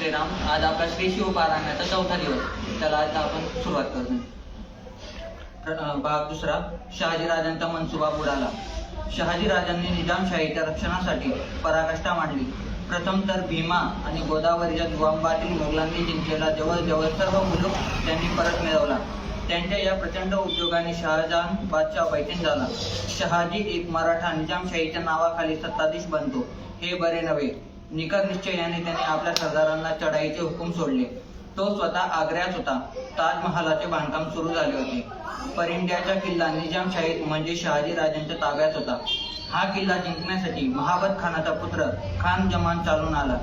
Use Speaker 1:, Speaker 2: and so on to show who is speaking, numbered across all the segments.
Speaker 1: श्रीराम. आज आपला श्री शिवपारायणाचा चौथा दिवस. त्याला आता आपण सुरुवात करतो. भाग दुसरा. शहाजी राजांचा मनसुबा बुडाला. शहाजी राजांनी निजामशाहीच्या रक्षणासाठी पराकाष्ठा मांडली. प्रथम तर भीमा आणि गोदावरीच्या द्वंद्वातील मोगलांनी जिंकलेला जवळजवळ सर्व मुलूक त्यांनी परत मिळवला. त्यांच्या या प्रचंड उद्योगाने शहाजहान बादशाह बैचेन झाला. शहाजी एक मराठा निजामशाहीच्या नावाखाली सत्ताधीश बनतो हे बरे नव्हे. निकर निश्चयाने त्याने आपल्या सरदारांना चढाईचे हुकूम सोडले. तो स्वतः आग्र्यात होता. ताजमहालाचे बांधकाम सुरू झाले होते. परिंड्याचा किल्ला निजामशाहीत म्हणजे शहाजी राजांच्या ताब्यात होता. हा किल्ला जिंकण्यासाठी महाबत खानाचा पुत्र खान जमान चालून आला.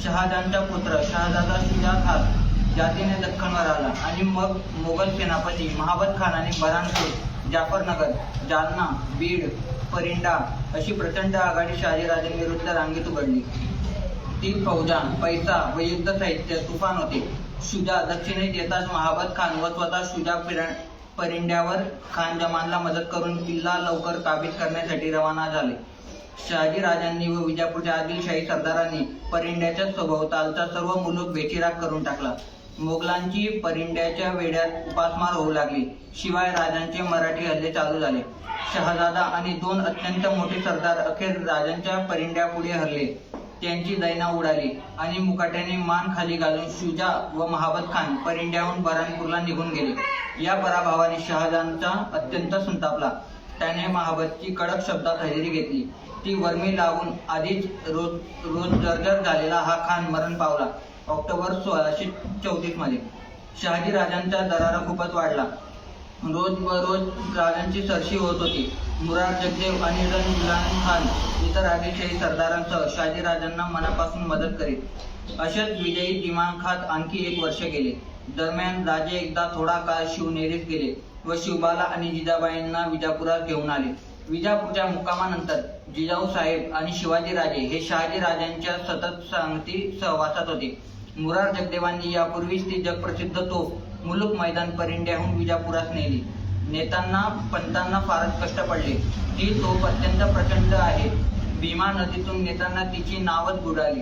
Speaker 1: शहाजहानचा पुत्र शहाजादा शुजा खान जातीने दख्खनवर आला आणि मग मोगल सेनापती महाबत खानाने बऱ्हाणपूर, जाफरनगर, जालना, बीड, परिंडा अशी प्रचंड आघाडी शहाजीराजांविरुद्ध रांगेत उघडली. ती फौजा, पैसा व युद्ध साहित्य तुफान होते. शुजा दक्षिणेत येताच महाबत खान व स्वतः शुजा परिंड्यावर खान जमानला मदत करून किल्ला लवकर काबीज करण्यासाठी रवाना झाले. शहाजी राजांनी व विजापूरच्या आदिलशाही सरदारांनी परिंड्याच्या सभोवतालचा सर्व मुलूक बेचिराख करून टाकला. मोगलांची परिंड्याच्या वेढ्यात उपासमार होऊ लागली. शिवाय राजांचे मराठी हल्ले चालू झाले. शहाजादा आणि दोन अत्यंत मोठे सरदार अखेर राजांच्या परिंड्यापुढे हरले. त्यांची दैना उडाली आणि मुकाट्याने मान खाली घालून शुजा व महाबत खान परिंड्याहून बऱ्हाणपूरला निघून गेले. या पराभवाने शहाजहानचा अत्यंत संतापला. त्याने महाबतची कडक शब्दात हजेरी घेतली. ती वर्मी लावून आधीच रोज जर्जर झालेला हा खान मरण पावला. ऑक्टोबर 1634 मध्ये शहाजी राजांचा दरारा खूपच वाढला. रोज राजांची सरशी होत होती. मुरार जगदेव आणि रणविलान खान इतर आदिलशाही सरदारांसह शहाजी राजांना मनापासून मदत करीत. अशाच विजयी दिमाखात आणखी एक वर्ष गेले. दरम्यान राजे एकदा थोडा काळ शिवनेरीत गेले व शिवबाला आणि जिजाबाईंना विजापुरात घेऊन आले. विजापूरच्या मुक्कामानंतर जिजाऊ साहेब आणि शिवाजीराजे हे शहाजी राजांच्या सतत सांगती सहवासात होते. मुरार जगदेवांनी यापूर्वीच ती जगप्रसिद्ध तोफ मुलूक मैदान परिंड्याहून विजापुरात नेली. नेतांना पंतांना फारच कष्ट पडले. ही तोफ अत्यंत प्रचंड आहे. भीमा नदीतून नेतांना तिची नावच बुडाली.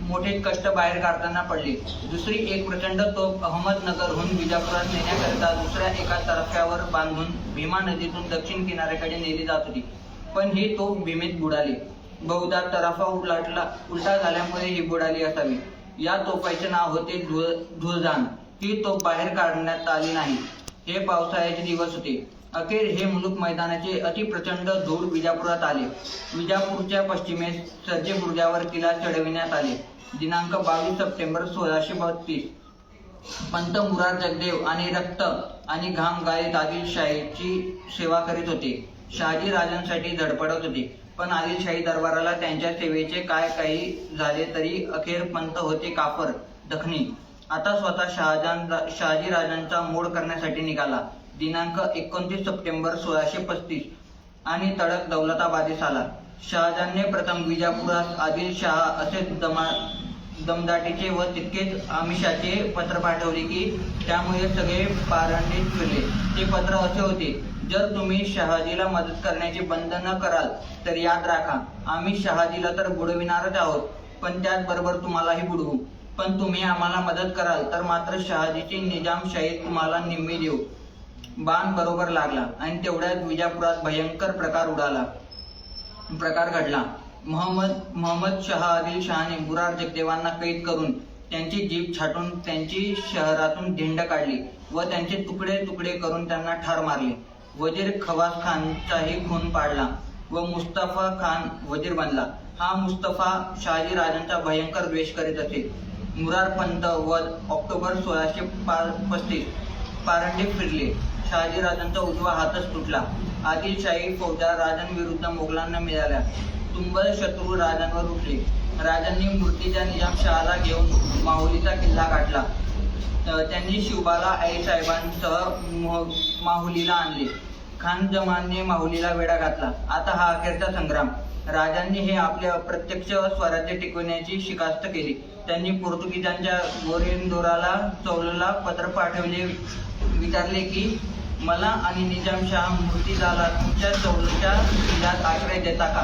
Speaker 1: मोठे कष्ट बाहेर काढताना पडले. दुसरी एक प्रचंड तोफ अहमदनगरहून विजापुरात नेण्याकरिता दुसऱ्या एका तर्फ्यावर बांधून भीमा नदीतून दक्षिण किनाऱ्याकडे नेली जात होती. पण ही तोफ भीमेत बुडाली. बहुधा तराफा उलटा झाल्यामुळे ही बुडाली असावी. या तोफाचे नाव होते धुळजाण. ही तोफ बाहेर काढण्यात आली नाही. हे पावसाळ्याचे दिवस होते. अखेर हे मुलूक मैदानाचे अतिप्रचंड धूळ विजापुरात आले. विजापूरच्या पश्चिमेस सर्जे बुर्जावर किल्ला चढविण्यात आले. दिनांक 22 सप्टेंबर 1632. पंत मुरार जगदेव आणि रक्त आणि घाम गाळीत आदिलशाहीची सेवा करीत होते. शहाजी राजांसाठी धडपडत होते. पण आदिलशाही दरबाराला त्यांच्या सेवेचे काय काही झाले तरी अखेर पंत होते काफर दखनी. आता स्वतः शहाजी राजांचा मोड करण्यासाठी निघाला. दिनांक 29 सप्टेंबर 1635 आणि तडक दौलताबादेस आला. शहाजहानने प्रथम विजापुरात आदिलशाह असे दमदाटीचे व तितकेच आमिषाचे पत्र पाठवले की त्यामुळे सगळे पारंडीत फिरले. ते पत्र असे होते: जर तुम्ही शहाजीला मदत करण्याचे बंद न कराल तर याद राखा, आम्ही शहाजीला तर बुडविणारच आहोत, पण त्याचबरोबर तुम्हालाही बुडवू. पण तुम्ही आम्हाला मदत कराल तर मात्र शहाजीची निजामशाहीत तुम्हाला निम्मी देऊ. बाण बरोबर लागला आणि तेवढ्यात विजापुरात भयंकर प्रकार घडला. मोहम्मद शहा आदिलशहाने मुरार जगदेवांना कैद करून त्यांची जीभ छाटून त्यांची शहरातून धिंड काढली व त्यांचे तुकडे तुकडे करून त्यांना ठार मारले. वजीर खवास खानचाही खून पाडला व मुस्तफा खान वजीर बनला. हा मुस्तफा शहाजी राजांचा भयंकर द्वेष करीत असे. मुरार पंत वध ऑक्टोबर 1635 पारंडे फिरले. शहाजी राजांचा उजवा हातच तुटला. आदिलशाही फौजा राजांविरुद्ध मोगलांना मिळाल्या. तुंबळ शत्रू राजांवर उठले. राजांनी मूर्तीच्या निजामशहाला घेऊन माहुलीचा किल्ला गाठला. त्यांनी शिवबाला आईसाहेबांसह माहुलीला आणले. खान जमानने माहुलीला वेढा घातला. आता हा अखेरचा संग्राम. राजांनी हे आपले अप्रत्यक्ष स्वराज्य टिकवण्याची शिकास्त केली. त्यांनी पोर्तुगीजांच्या गोरेंदोराला चौलला पत्र पाठवले. विचारले की मला आणि निजामशाह मुर्तिजाला तुमच्या चौलच्या किल्ल्यात आश्रय देता का?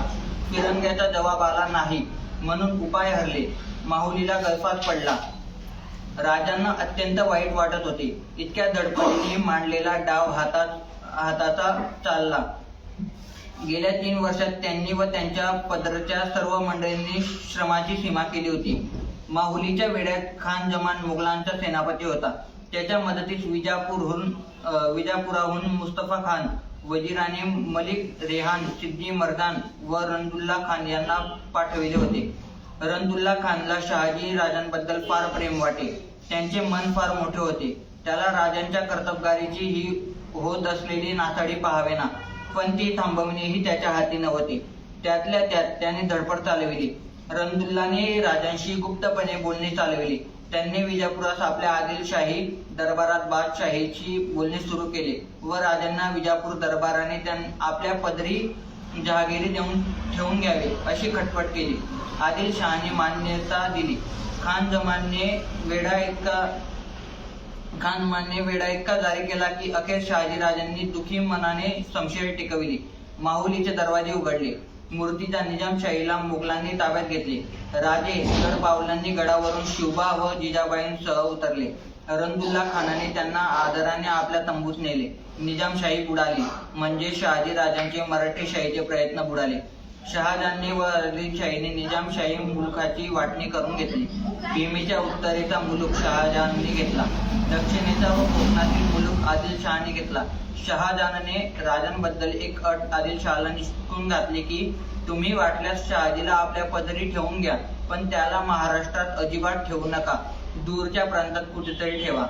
Speaker 1: फिरंग्याचा जवाब आला नाही. म्हणून उपाय हरले. माहुलीला गळफास पडला. राजांना अत्यंत वाईट वाटत होते. इतक्या धडपडीने मांडलेला डाव हाताचा चालला. गेल्या 3 वर्षात त्यांनी व त्यांच्या पदरच्या सर्व मंडळींनी श्रमाची सीमा केली होती. माहुलीच्या वेड्यात खान जमान मुघलांचा सेनापती होता. त्याच्या मदतीस विजापुराहून मुस्तफा खान, वजीराने मलिक रेहान, सिद्दी मर्दान व रंदुल्ला खान यांना पाठविले होते. रंदुल्ला खानला शहाजी राजांबद्दल फार प्रेम वाटे. त्यांचे मन फार मोठे होते. त्याला राजांच्या कर्तबगारीची ही होत असलेली नासाडी पाहावेना, पण ती थांबविणेही त्याच्या हाती नव्हते. त्यातल्या त्यात त्याने धडपड चालविली. रंदुल्लाने राजांशी गुप्तपणे बोलणे चालविले. त्यांनी विजापुरास आपल्या आदिलशाही दरबारात बादशाहीची बोलणे सुरू केले व राजांना विजापूर दरबाराने आपल्या पदरी जहागिरी ठेवून घ्यावे अशी खटपट केली. आदिलशहाने मान्यता दिली. खान जमानने वेढा इतका जारी केला की अखेर शहाजी राजांनी दुखी मनाने शमशेर टिकविली. माहुलीचे दरवाजे उघडले. मूर्तीच्या निजामशाहीला मुघलांनी ताब्यात घेतले. राजे गडपावलांनी गडावरून शिवबा व जिजाबाईंसह उतरले. रंदुल्ला खानाने त्यांना आदराने आपल्या तंबूत नेले. निजामशाही बुडाली, म्हणजे शहाजी राजांचे मराठेशाहीचे प्रयत्न बुडाले. शहाजहानने व आदिलशाहीने निजामशाही मुलखाची वाटणी करून घेतली. भीमेच्या उत्तरेचा मुलूक शहाजहानने घेतला. दक्षिणेचा व कोकणातील मुलूक आदिलशहाने घेतला. शहाजहानने राजांबद्दल एक अट आदिलशहाला निश्चित घातली की तुम्ही वाटल्यास शहाजीला आपल्या पदरी ठेवून घ्या, पण त्याला महाराष्ट्रात अजिबात ठेवू नका. दूरच्या प्रांतात कुठेतरी ठेवा.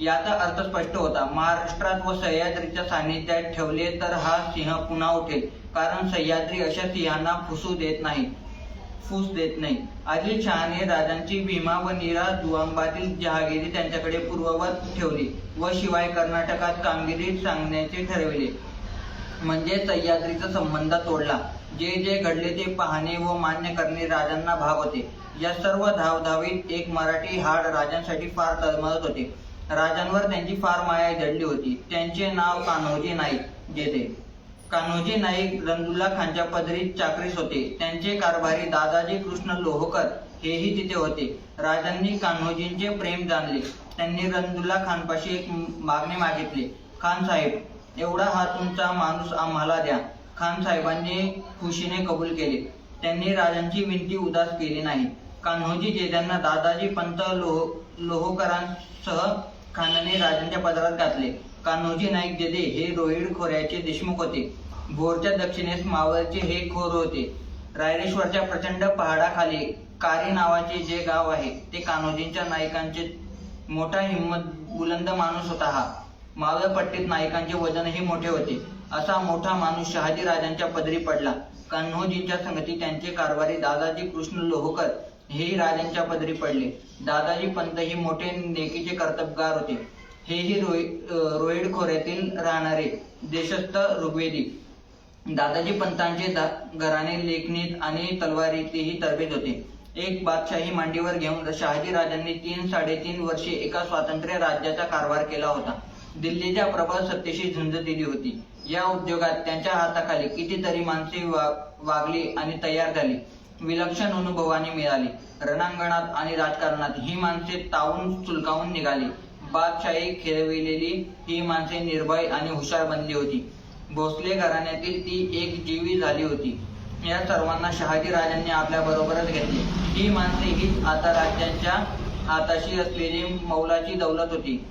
Speaker 1: याचा अर्थ स्पष्ट होता. महाराष्ट्रात व सह्याद्रीच्या सानिध्यात ठेवले तर हा सिंह पुन्हा उठेल, कारण सह्याद्री अशा सिंहांना फूस देत नाही. आदिलशहाने राजांची भीमा व नीरा दुआंबातील जहागिरी त्यांच्याकडे पूर्ववत ठेवली व शिवाय कर्नाटकात कामगिरी सांगण्याचे ठरविले, म्हणजे सह्याद्रीचा संबंध तोडला. जे जे घडले ते पाहणे व मान्य करणे राजांना भाग होते. या सर्व धावधावीत एक मराठी हाड राजांसाठी फार तळमळत होते. राजांवर त्यांची फार माया जडली होती. त्यांचे नाव कान्होजी नाईक. कान्होजी नाईक रंदुल्ला खानच्या पदरीत चाकरीस होते. त्यांचे कारभारी दादाजी कृष्ण लोहोकर हेही तिथे होते. राजांनी कान्होजींचे प्रेम जाणले. त्यांनी रंदुल्ला खानपाशी एक मागणी मागितली. खान साहेब, एवढा हा तुमचा माणूस आम्हाला द्या. खान साहेबांनी खुशीने कबूल केले. त्यांनी राजांची विनंती उदास केली नाही. कान्होजी जेद्यांना दादाजी पंत लोहोकरांसह खानाने राजांच्या पदरात घातले. कान्होजी नाईक जेदे हे रोहिड खोऱ्याचे देशमुख होते. भोरच्या दक्षिणेस मावळचे हे खोर होते. रायरेश्वरच्या प्रचंड पहाडाखाली कारी नावाचे जे गाव आहे ते कान्होजींच्या नाईकांचे मोठा हिंमत बुलंद माणूस होता. हा मावळपट्टीत नाईकांचे वजनही मोठे होते. असा मोठा माणूस शहाजी राजांच्या पदरी पडला. कान्होजींच्या संगती त्यांचे कारभारी दादाजी कृष्ण लोहोकर हेही राजांच्या पदरी पडले. दादाजी पंत ही मोठे नेकीचे कर्तबगार होते. हेही रोहिड खोऱ्यातील राहणारे देशस्थ ऋग्वेदी. दादाजी पंतांचे घराणे लेखणीत आणि तलवारीतही तरबेज होते. एक बादशाही मांडीवर घेऊन शहाजी राजांनी 3-3.5 वर्षे एका स्वातंत्र्य राज्याचा कारभार केला होता. दिल्लीच्या प्रबळ सत्तेशी झुंज दिली होती. या उद्योगात त्यांच्या हाताखाली कितीतरी माणसे वागली आणि तयार झाली. विलक्षण अनुभवाने मिळाली. रणांगणात आणि राजकारणात ही माणसे तावून चुलकावून निघाली. बादशाही खेळविलेली ही माणसे निर्भय आणि हुशार बनली होती. भोसले घराण्यातील ती एक जीवी झाली होती. या सर्वांना शहाजी राजांनी आपल्या बरोबरच घेतले. ही माणसे हीच आता राज्यांच्या हाताशी असलेली मौलाची दौलत होती.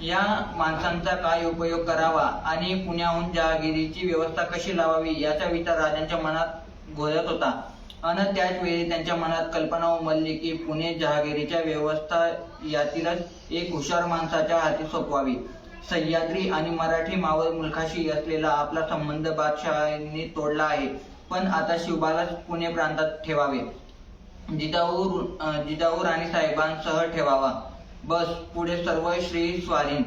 Speaker 1: या माणसांचा काय उपयोग करावा आणि पुण्याहून जहागिरीची व्यवस्था कशी लावावी याचा विचार राजांच्या मनात घोळत होता. अन त्याच वेळी त्यांच्या मनात कल्पना उमलली की पुणे जहागिरीच्या व्यवस्था यातीलच एक हुशार माणसाच्या हाती सोपवावी. सह्याद्री आणि मराठी मावळ मुलखाशी असलेला आपला संबंध बादशहांनी तोडला आहे, पण आता शिवबालाच पुणे प्रांतात ठेवावे. जिजाऊ राणीसाहेबांसह ठेवावा. बस पुढे सर्व श्री स्वाधीन.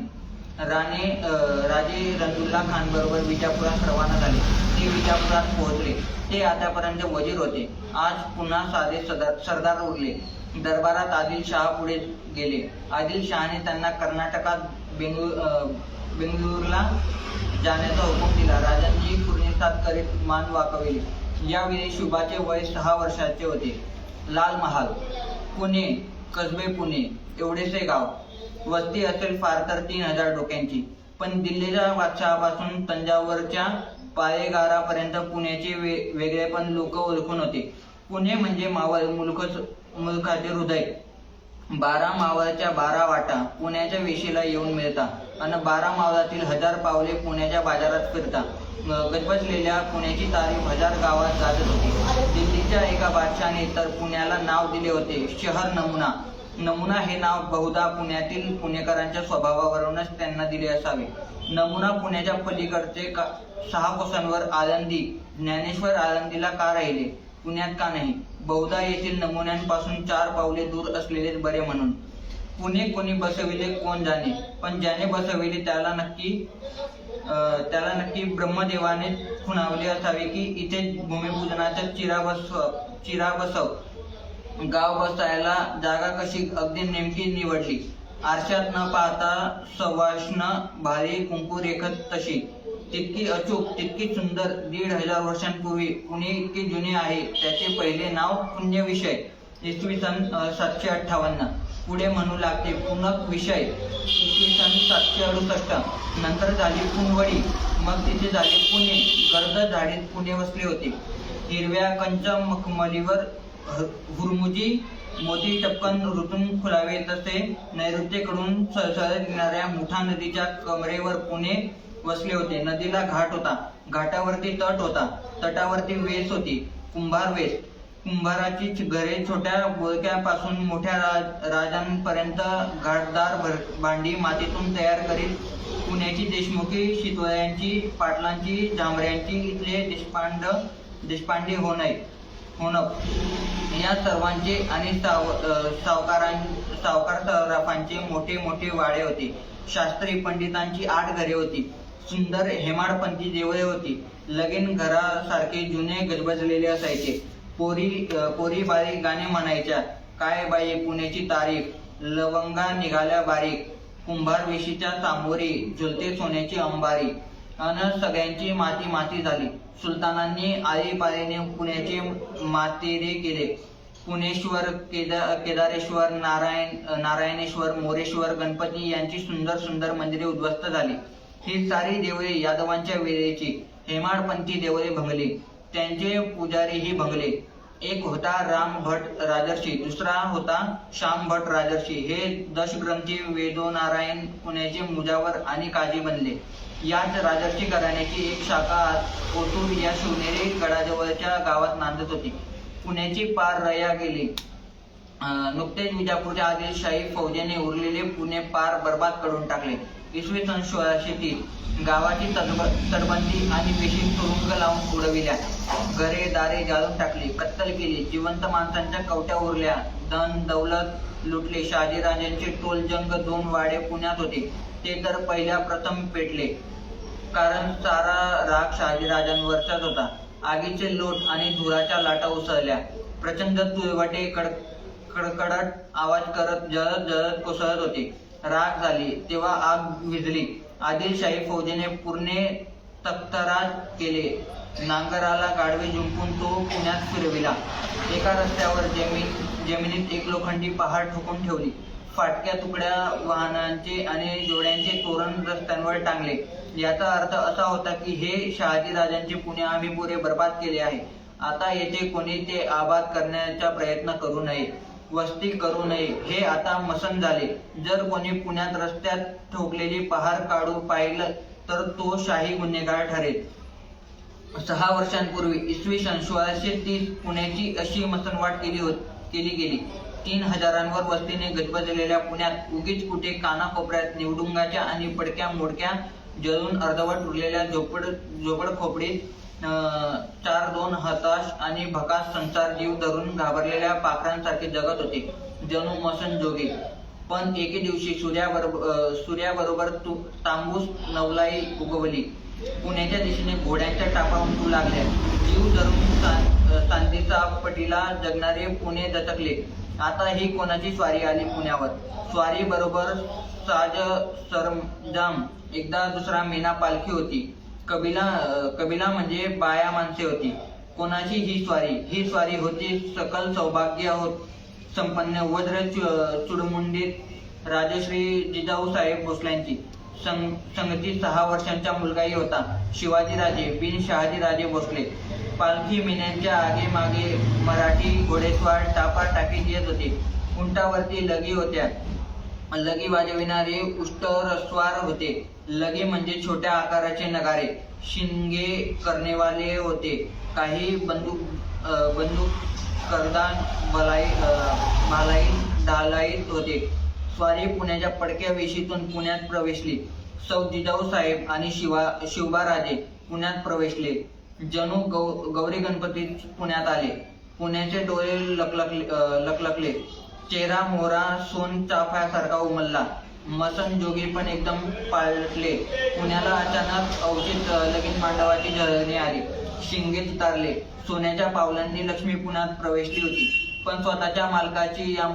Speaker 1: राजे रंदुल्ला खान बरोबर विजापुरात रवाना झाले. ते विजापुरात पोहोचले. ते आतापर्यंत वजीर होते. आज पुन्हा साधे सरदार उरले. दरबारात आदिलशहा पुढे गेले. आदिलशहाने त्यांना कर्नाटकात बेंगळूरला जाण्याचा हुकूम दिला. राजांनी पूर्णिसात करीत मान वाकविली. यावेळी शिवबाचे वय 6 वर्षाचे होते. लाल महाल पुणे कसबे पुणे एवढेसे गाव, वस्ती असेल फार तर 3000 डोक्यांची. पण दिल्लीच्या बादशहापासून तंजावरच्या पालेगारापर्यंत पुण्याचे वेगळेपण लोक ओळखून होते. पुणे म्हणजे मावळ, मुलखाचे हृदय. 12 मावळाच्या 12 वाटा पुण्याच्या वेशीला येऊन मिळतात आणि 12 मावळातील 1000 पावले पुण्याच्या बाजारात फिरतात. गजबजलेल्या पुण्याची तारीफ 1000 गावात गाजत होती. दिल्लीच्या एका बादशहाने तर पुण्याला नाव दिले होते शहर नमुना. नमुना हे नाव बहुधा पुण्यातील पुणेकरांच्या स्वभावावरूनच त्यांना दिले असावे. नमुना पुण्याच्या पलीकडचे 6 कोसांवर आळंदी. ज्ञानेश्वर आळंदीला का राहिले, पुण्यात का नाही? बहुधा येथील नमुन्यांपासून 4 पावले दूर असलेलेच बरे म्हणून. पुणे कोणी बसविले कोण जाणे, पण ज्याने बसविले त्याला नक्की ब्रह्मदेवाने खुणावले असावे की इथे भूमिपूजनाचा चिरा बसव. गाव बसायला जागा कशी अगदी नेमकी निवडली. आरशात न पाहता सवाष्ण भारी कुंकू रेखत तशी. तितकी अचूक, तितकी सुंदर. 1500 वर्षांपूर्वी पुणे इतके जुने आहे. त्याचे पहिले नाव पुण्यविषय, इसवी सन 758. पुढे म्हणू लागते पुणक विषय, इसवी सन 768. नंतर झाली पुनवडी, मग तिथे झाले पुणे. गर्द झाडीत पुणे वसले होते. हिरव्या कंच मखमलीवर हुरमुजी मोती टपकन ऋतून खुलावे तसे नैऋत्येकडून सळसळत येणाऱ्या मुठा नदीच्या कमरेवर पुणे वसले होते. नदीला घाट होता, घाटावरती तट होता, तटावरती वेस होती, कुंभार वेस. कुंभाराची घरे छोट्या बोळक्यापासून मोठ्या राजांपर्यंत घाटदार भांडी मातीतून तयार करीत पुण्याची देशमुखी, शितोळ्यांची, पाटलांची, झांबऱ्यांची, इथले देशपांडे होणप या सर्वांचे आणि सावकार सराफांचे मोठे मोठे वाडे होते. शास्त्री पंडितांची 8 घरे होती. सुंदर हेमाडपंथी देवळे होती. लगीन घरासारखे जुने गजबजलेले असायचे. पोरी बारीक गाणे म्हणायच्या. काय बाई पुण्याची तारीफ, लवंगा निघाल्या बारीक. कुंभार वेशीच्या सामोरी झुलते सोन्याची अंबारी. अन सगळ्यांची माती झाली. सुलतानांनी आळीपाळीने पुण्याचे मातेरे केले. पुणेश्वर, केदारेश्वर, नारायणेश्वर, मोरेश्वर, गणपती यांची सुंदर सुंदर मंदिरे उद्ध्वस्त झाली. ही सारी देवळे यादवांच्या वेळेची हेमाडपंथी देवळे भंगली. त्यांचे पुजारीही भंगले. एक होता राम भट राजर्षी, दुसरा होता श्याम भट राजर्षी. हे दशग्रंथी वेदोनारायण पुण्याचे मुजावर आणि काजी बनले. याच राजर्षी घराण्याची एक शाखा ओतूर या शिवनेरी गडाजवळच्या गावात नांदत होती. पुण्याची पार रया गेली. नुकतेच विजापूरच्या आदिलशाही फौजेने उरलेले पुणे पार बरबाद करून टाकले. इसवी सन 1630 गावाची तटबंदी आणि वेशी तुरुंग लावून उडविल्या. घरे दारे जाळून टाकली, कत्तल केली. जिवंत माणसांच्या कवट्या उरल्या. धन दौलत लुटले. शहाजीराजांचे टोलजंग 2 वाडे पुण्यात होते. ते तर पहिल्या प्रथम पेटले, कारण सारा राग शहाजीराजांवरचाच होता. आगीचे लोट आणि धुराच्या लाटा उसळल्या. प्रचंड तुळवटे कडकडत आवाज करत जळत कोसळत होते. राग झाली तेव्हा आग विझली. आदिलशाही फौजेने पूर्णे तख्तराज केले. नांगराला गाडवे जुंपून तो पुण्यात फिरविला. एका रस्त्यावर जमिनीत एक लोखंडी पहाड ठोकून ठेवली. फाटक्या तुकड्या वाहनांचे आणि जोड्यांचे तोरण रस्त्यांवर टांगले. याचा अर्थ असा होता की हे शहाजीराजांचे पुणे आम्ही पुरे बर्बाद केले आहे. आता येथे कोणी ते आबाद करण्याचा प्रयत्न करू नये, वस्ती करू नये. हे आता मसन झाले. जर कोणी पुण्यात रस्त्यात ठोकलेली पहार काढू पाहिलं तर तो शाही गुन्हेगार ठरेल. 6 वर्षांपूर्वी इसवी सन 1630 पुण्याची अशी मसनवाट केली गेली. 3000 वस्तीने गजबजलेल्या पुण्यात उगीच कुठे कानाकोपऱ्यात निवडुंगाच्या आणि पडक्या मोडक्या जळून अर्धवट उरलेल्या झोपडखोपडीत 4-2 हताश आणि भकास संसार जीव धरून घाबरलेल्या पाखरांसारखे जगत होते, जणू मसन जोगे. पण एके दिवशी सूर्याबरोबर तांबूस नवलाई उगवली. पुण्याच्या दिशेने घोड्यांच्या टापा उमटू लागल्या. जीव धरून सांतीचा पटीला जगणारे पुणे दचकले. आता ही कोणाची स्वारी आली पुण्यावर? स्वारी बरोबर साज सरंजाम. एकदा दुसरा मेना पालखी होती. कबिला म्हणजे बाया माणसे होती. कोणाची ही स्वारी? ही स्वारी होती सकल संपन्न वज्र चुडमुंडीत राजश्री जिजाऊसाहेब भोसल्यांची संगती 6 वर्षांचा मुलगाही होता. शिवाजीराजे बिन शहाजीराजे भोसले. पालखी मेन्यांच्या आगे मागे मराठी घोडेस्वार टापा टाकीत येत होते. उंटावरती लगी होत्या. लगी वाजविणारे उष्टरस्वार होते. लगी म्हणजे छोट्या आकाराचे नगारे. शिंगे करणेवाले होते. काही बंदूक करदान भालाई ढालाईत होते. स्वारी पुण्याच्या पडक्या वेशीतून पुण्यात प्रवेशली. सौ जिजाऊसाहेब आणि शिवबाराजे पुण्यात प्रवेशले. जणू गौरी गणपती पुण्यात आले. पुण्याचे डोळे लकलकले. चेहरा मोहरा सोन चाफ्यासारखा उमलला. मसन जोगी पण एकदम पालटले. पुण्याला अचानक अवचित लगीन मांडवाची झळणी आली. शिंगे तुतारले. सोन्याच्या पावलांनी लक्ष्मी पुण्यात प्रवेशली होती. पण स्वतःच्या मालकाची या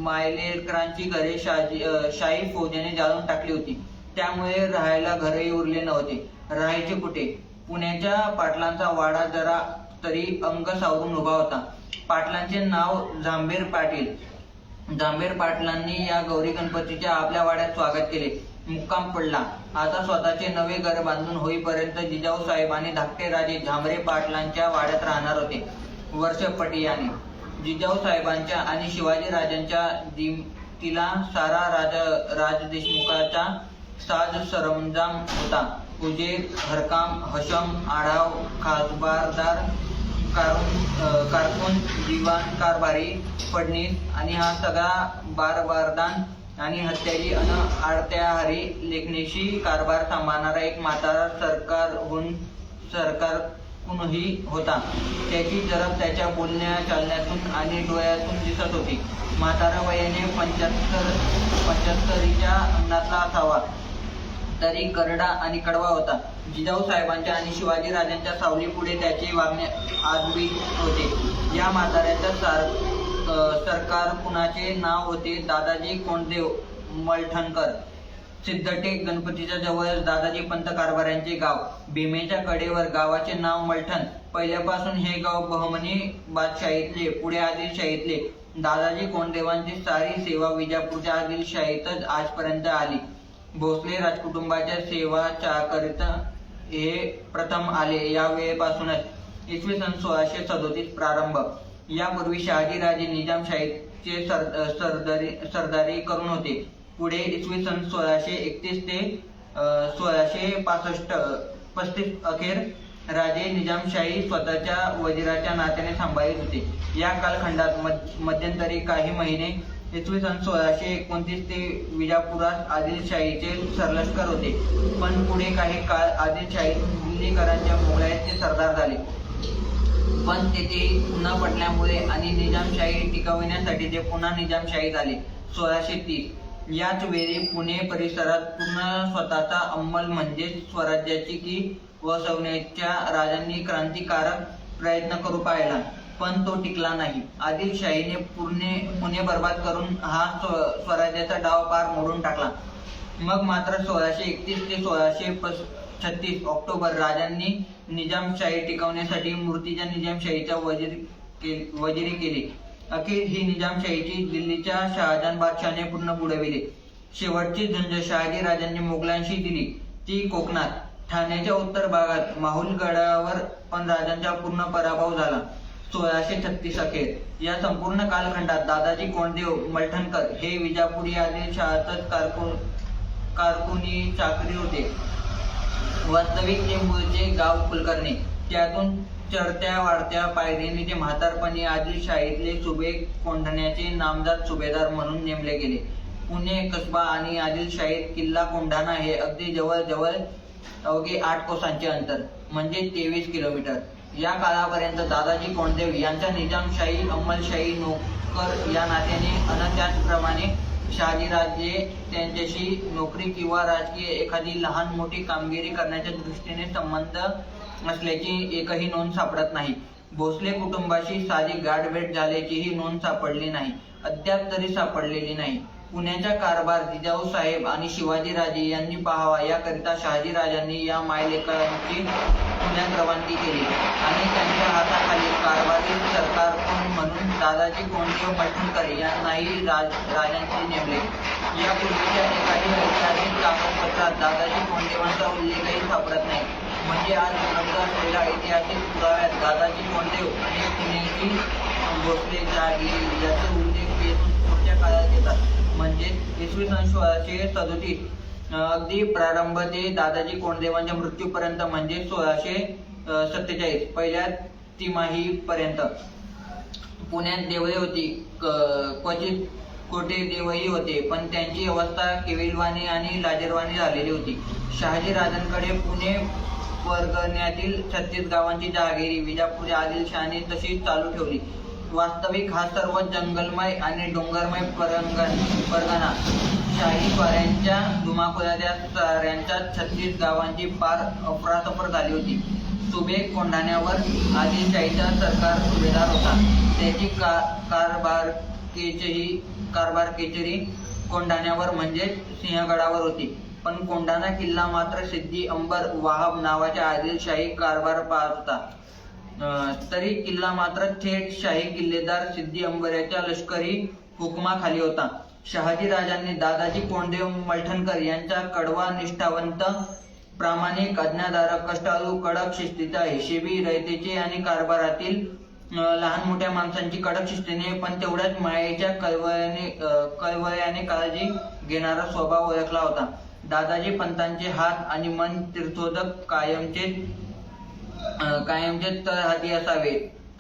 Speaker 1: मायलेकरांची घरे शाही फौजेने जाळून टाकली होती. त्यामुळे राहायला घरही उरले नव्हते. राहायचे कुठे? पुण्याच्या पाटलांचा वाडा जरा तरी अंग सावरून उभा होता. पाटलांचे नाव झांबेर पाटील. झांबेर पाटलांनी या गौरी गणपतीच्या आपल्या वाड्यात स्वागत केले. मुक्काम पडला. आता स्वतःचे नवे घर बांधून होईपर्यंत जिजाऊसाहेब आणि धाकटे राजे झांबरे पाटलांच्या वाड्यात राहणार होते. वर्ष पटियाने जिजाऊसाहेबांच्या आणि शिवाजीराजांच्या दिमतीला सारा राजदेशमुखाचा साज सरंजाम होता. उजेर, हरकाम, हशम, आढाव, खासबारदार, कारकून, दिवाण कारभारी, फडणीस आणि हा सगळा बारबारदान आणि हत्यारी अन आडत्याहारी लेखणीशी कारभार सांभाळणारा एक म्हातारा सरकारकुनही होता. त्याची जरब त्याच्या बोलण्या चालण्यातून आणि डोळ्यातून दिसत होती. म्हातारा वयाने 75च्या अंगातला असावा, तरी करडा आणि कडवा होता. जिजाऊसाहेबांच्या आणि शिवाजीराजांच्या सावलीपुढे त्याचे वागणे आजबी होते. या म्हाताऱ्याच्या सरकारकुनाचे नाव होते दादाजी कोंडदेव मलठणकर. सिद्धटेक गणपतीच्या जवळ दादाजी पंत कारभाऱ्यांचे गाव. भीमेच्या कडेवर गावाचे नाव मलठण. पहिल्यापासून हे गाव बहमनी बादशाहीतले, पुढे आदिलशाहीतले. दादाजी कोंडदेवांची सारी सेवा विजापूरच्या आदिलशाहीतच आजपर्यंत आली. भोसले राजकुटुंबाच्या सेवाच्याकरिता हे प्रथम आले. या वेळेपासूनच इसवी सन 1637 प्रारंभ. यापूर्वी शहाजीराजे निजामशाहीचे सरदारी करून होते. पुढे इसवी सन 1631 ते 1635 अखेर राजे निजामशाही स्वतःच्या वजिराच्या नात्याने सांभाळीत होते. या कालखंडात मध्यंतरी काही महिने इसवी सन 1629 ते विजापुरात आदिलशाहीचे सरलष्कर होते. पण पुढे काही काळ आदिलशाही दिल्लीकरांच्या मोगलाईचे सरदार झाले. पण तेथे न पटल्यामुळे आणि निजामशाही टिकविण्यासाठी ते पुन्हा निजामशाही झाले. 1630 याच वेळी पुणे परिसरात पूर्ण स्वतःचा अंमल म्हणजेच स्वराज्याची की वसवण्याच्या राजांनी क्रांतिकारक प्रयत्न करू पाहिला. पण तो टिकला नाही. आदिलशाहीने पुणे बर्बाद करून हा स्वराज्याचा डाव पार मोडून टाकला. मग मात्र 1631 ते 1636 ऑक्टोबर राजांनी निजामशाही टिकवण्यासाठी मूर्तीच्या निजामशाहीच्या वजिरी केली. अखेर ही निजामशाहीची दिल्लीच्या शहाजहान बादशहाने पूर्ण बुडविली. शेवटची झुंज शहाजीराजांनी मोगलांशी दिली ती कोकणात. ठाण्याच्या उत्तर भागात माहुलगडावर पण राजांचा पूर्ण पराभव झाला. 1636 अखेर. या संपूर्ण कालखंडात दादाजी कोंडदेव मलठणकर हे विजापुरी आदिलशहातच कारकुनी चाकरी होते. वास्तविक ते मूळचे गाव कुलकर्णी. त्यातून चढत्या वाढत्या पायरीने ते म्हातारपणी आदिलशाहीतले सुबे कोंढण्याचे नामजात सुभेदार म्हणून नेमले गेले. पुणे कसबा आणि आदिलशाहीत किल्ला कोंढाणा हे अगदी जवळ अवघे 8 कोसांचे अंतर, म्हणजे 23 किलोमीटर. या काळापर्यंत दादाजी कोंडदेव यांचा निजामशाही अंमलशाही नोकर या नात्याने अन त्याचप्रमाणे शहाजीराजे त्यांच्याशी नोकरी किंवा राजकीय एखादी लहान मोठी कामगिरी करण्याच्या दृष्टीने संबंध असल्याची एकही नोंद सापडत नाही. भोसले कुटुंबाशी साधी गाठभेट झाल्याचीही नोंद सापडली नाही. अद्याप तरी सापडलेली नाही. पुण्याचा कारभार जिजाऊ साहेब आणि शिवाजी राजे यांनी पाहावा याकरिता शहाजी राजांनी या मायलेकरांची पुण्यात रवानगी केली आणि त्यांच्या हाताखाली कारभारी सरकार म्हणून दादाजी कोंडदेव मलठणकर यांनाही राजांनी नेमले. यापूर्वीच्या एकाही ऐतिहासिक कागदपत्रात दादाजी कोंडदेवांचा उल्लेखही सापडत नाही. म्हणजे आज उपलब्ध असलेल्या ऐतिहासिक पुराव्यात दादाजी कोंडदेव आणि पुण्याची भोसले जहागीर याचे उल्लेख येथून पुढच्या काळात येतात. म्हणजे इसवी सन 1637 अगदी प्रारंभ ते दादाजी कोंडदेवांच्या मृत्यूपर्यंत म्हणजे 1647 पहिल्या तिमाहीपर्यंत पुण्यात देवळे होती. क्वचित कोठे देवही होते, पण त्यांची अवस्था केविलवाणी आणि लाजिरवाणी झालेली होती. शहाजी राजांकडे पुणे परगण्यातील 36 गावांची जहागिरी विजापूरच्या आदिलशहाने तशीच चालू ठेवली. वास्तविक हा सर्व जंगलमय आणि डोंगरमय परगणा शाही स्वाऱ्यांच्या धुमाकूळाच्या साऱ्यांच्या 36 गावांची पार अफरातफर झाली होती. सुबे कोंढाण्यावर आदिलशाहीचा सरकार सुभेदार होता. त्याची कारभार केचरी कोंढाण्यावर म्हणजेच सिंहगडावर होती. पण कोंढाणा किल्ला मात्र सिद्दी अंबर वाहब नावाच्या आदिलशाही कारभार पाहत होता. तरी किल्ला मात्र थेट शाही किल्लेदार सिद्दी अंबर याच्या लष्करी हुकुमाखाली होता. शहाजी राजांनी दादाजी कोंडदेव मलठणकर यांच्या कडवा, निष्ठावंत, प्रामाणिक, आज्ञाधारक, कष्टाळू, कडक शिस्तीचा, हिशेबी, रयतेचे आणि कारभारातील लहान मोठ्या माणसांची कडक शिस्तीने पण तेवढ्याच मायेच्या कळवळ्याने काळजी घेणारा स्वभाव ओळखला होता. दादाजी पंतांचे हात आणि मन तीर्थोदक कायमचे तळहाती असावे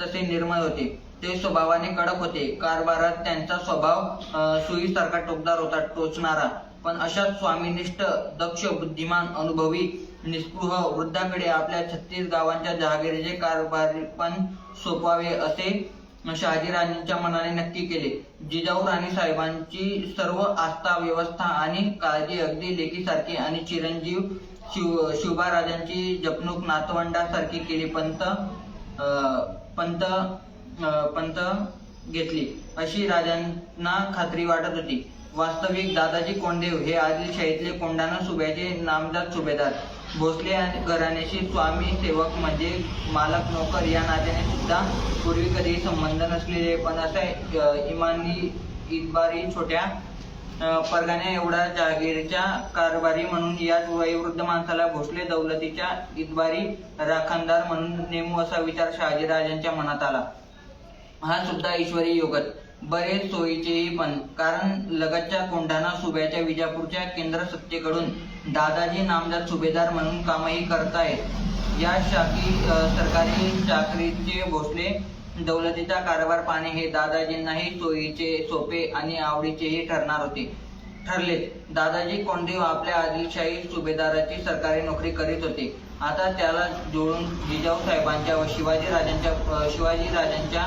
Speaker 1: तसे निर्मळ होते. ते स्वभावाने कडक होते. कारभारात त्यांचा स्वभाव सुईसारखा टोकदार होता, टोचणारा. पण अशा स्वामीनिष्ठ, दक्ष, बुद्धिमान, अनुभवी, निस्पृह वृद्धाकडे आपल्या 36 गावांच्या जहागिरीचे कारभारीपण सोपवावे असे शहाजीराजांच्या मनाने नक्की केले. जिजाऊ राणी साहेबांची सर्व आस्था, व्यवस्था आणि काळजी अगदी लेकीसारखी आणि चिरंजीव शिवबाराजांची जपणूक नातवंडासारखी केली. पंत घेतली अशी राजांना खात्री वाटत होती. वास्तविक दादाजी कोंडदेव हे आदिलशाहीतले कोंढाणा सुब्याचे नामजात सुभेदार. भोसले घराण्याशी स्वामी सेवक म्हणजे मालक नोकर या नात्याने सुद्धा पूर्वी कधी संबंध नसलेले, पण असा इमानी इतबारी छोट्या परगाण्या एवढा जहागीरच्या कारभारी म्हणून याच वयोवृद्ध माणसाला भोसले दौलतीच्या इतबारी राखणदार म्हणून नेमू असा विचार शहाजीराजांच्या मनात आला. हा सुद्धा ईश्वरी योगच, बरेच सोयीचेही पण. कारण लगतच्या कोंढाणा सुब्याच्या विजापूरच्या केंद्र सत्तेकडून दादाजी नामजात सुभेदार म्हणून कामही करतायत. या शाकी सरकारी चाकरीचे भोसले दौलतीचा कारभार पाहणे हे दादाजींनाही सोयीचे, सोपे आणि आवडीचेही ठरलेच. दादाजी कोंडदेव आपल्या आदिलशाही सुभेदाराची सरकारी नोकरी करीत होते. आता त्याला जोडून जिजाऊ साहेबांच्या व शिवाजी राजांच्या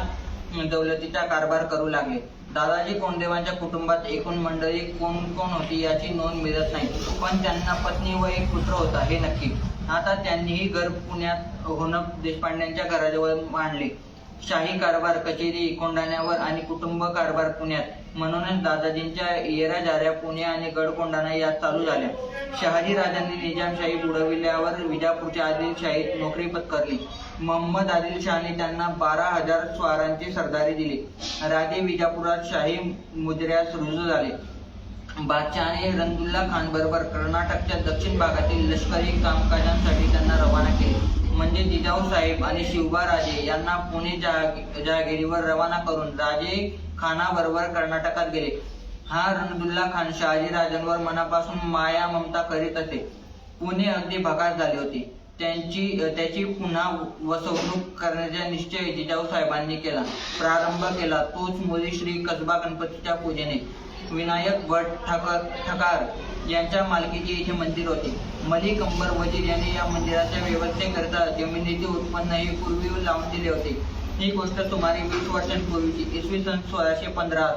Speaker 1: दौलतीचा कारभार करू लागले. दादाजी कोंडदेवांच्या कुटुंबात एकूण मंडळी कोण कोण होती याची नोंद मिळत नाही, पण त्यांना पत्नी व एक पुत्र होता हे नक्की. आता त्यांनीही घर पुण्यात होनप देशपांड्यांच्या घराजवळ मांडले. शाही कारभार कचेरी कोंढाण्यावर आणि कुटुंब कारभार पुण्यात. म्हणूनच दादाजींच्या येऱ्याझाऱ्या पुणे आणि गडकोंढाणा या चालू झाल्या. शहाजी राजांनी निजामशाही बुडविल्यावर विजापूरच्या आदिलशाहीत नोकरी पत्करली. मोहम्मद आदिलशहाने त्यांना 12,000 स्वारांची सरदारी दिली. राजे विजापुरात शाही मुजऱ्यास रुजू झाले. बादशहाने रणदुल्ला खान बरोबर कर्नाटकच्या दक्षिण भागातील लष्करी कामकाजांसाठी त्यांना रवाना केले. म्हणजे जिजाऊ साहेब आणि शिवबा राजे यांना पुणे जहागिरीवर रवाना करून राजे खानाबरोबर कर्नाटकात गेले. हा रणदुल्ला खान शहाजी राजांवर मनापासून माया ममता करीत असे. पुणे अगदी भकास झाले होते. त्याची पुन्हा वसवणूक करण्याचा निश्चय जिजाऊ साहेबांनी केला. प्रारंभ केला तोच मुली श्री कसबा गणपतीच्या पूजेने. विनायक भट ठकार यांच्या मालकीचे इथे मंदिर होते. मलिक अंबर वजीर यांनी या मंदिराच्या व्यवस्थेकरिता जमिनीचे उत्पन्नही पूर्वी लावून दिले होते. ही गोष्ट सुमारे 20 वर्षांपूर्वीची. इसवी सन 1615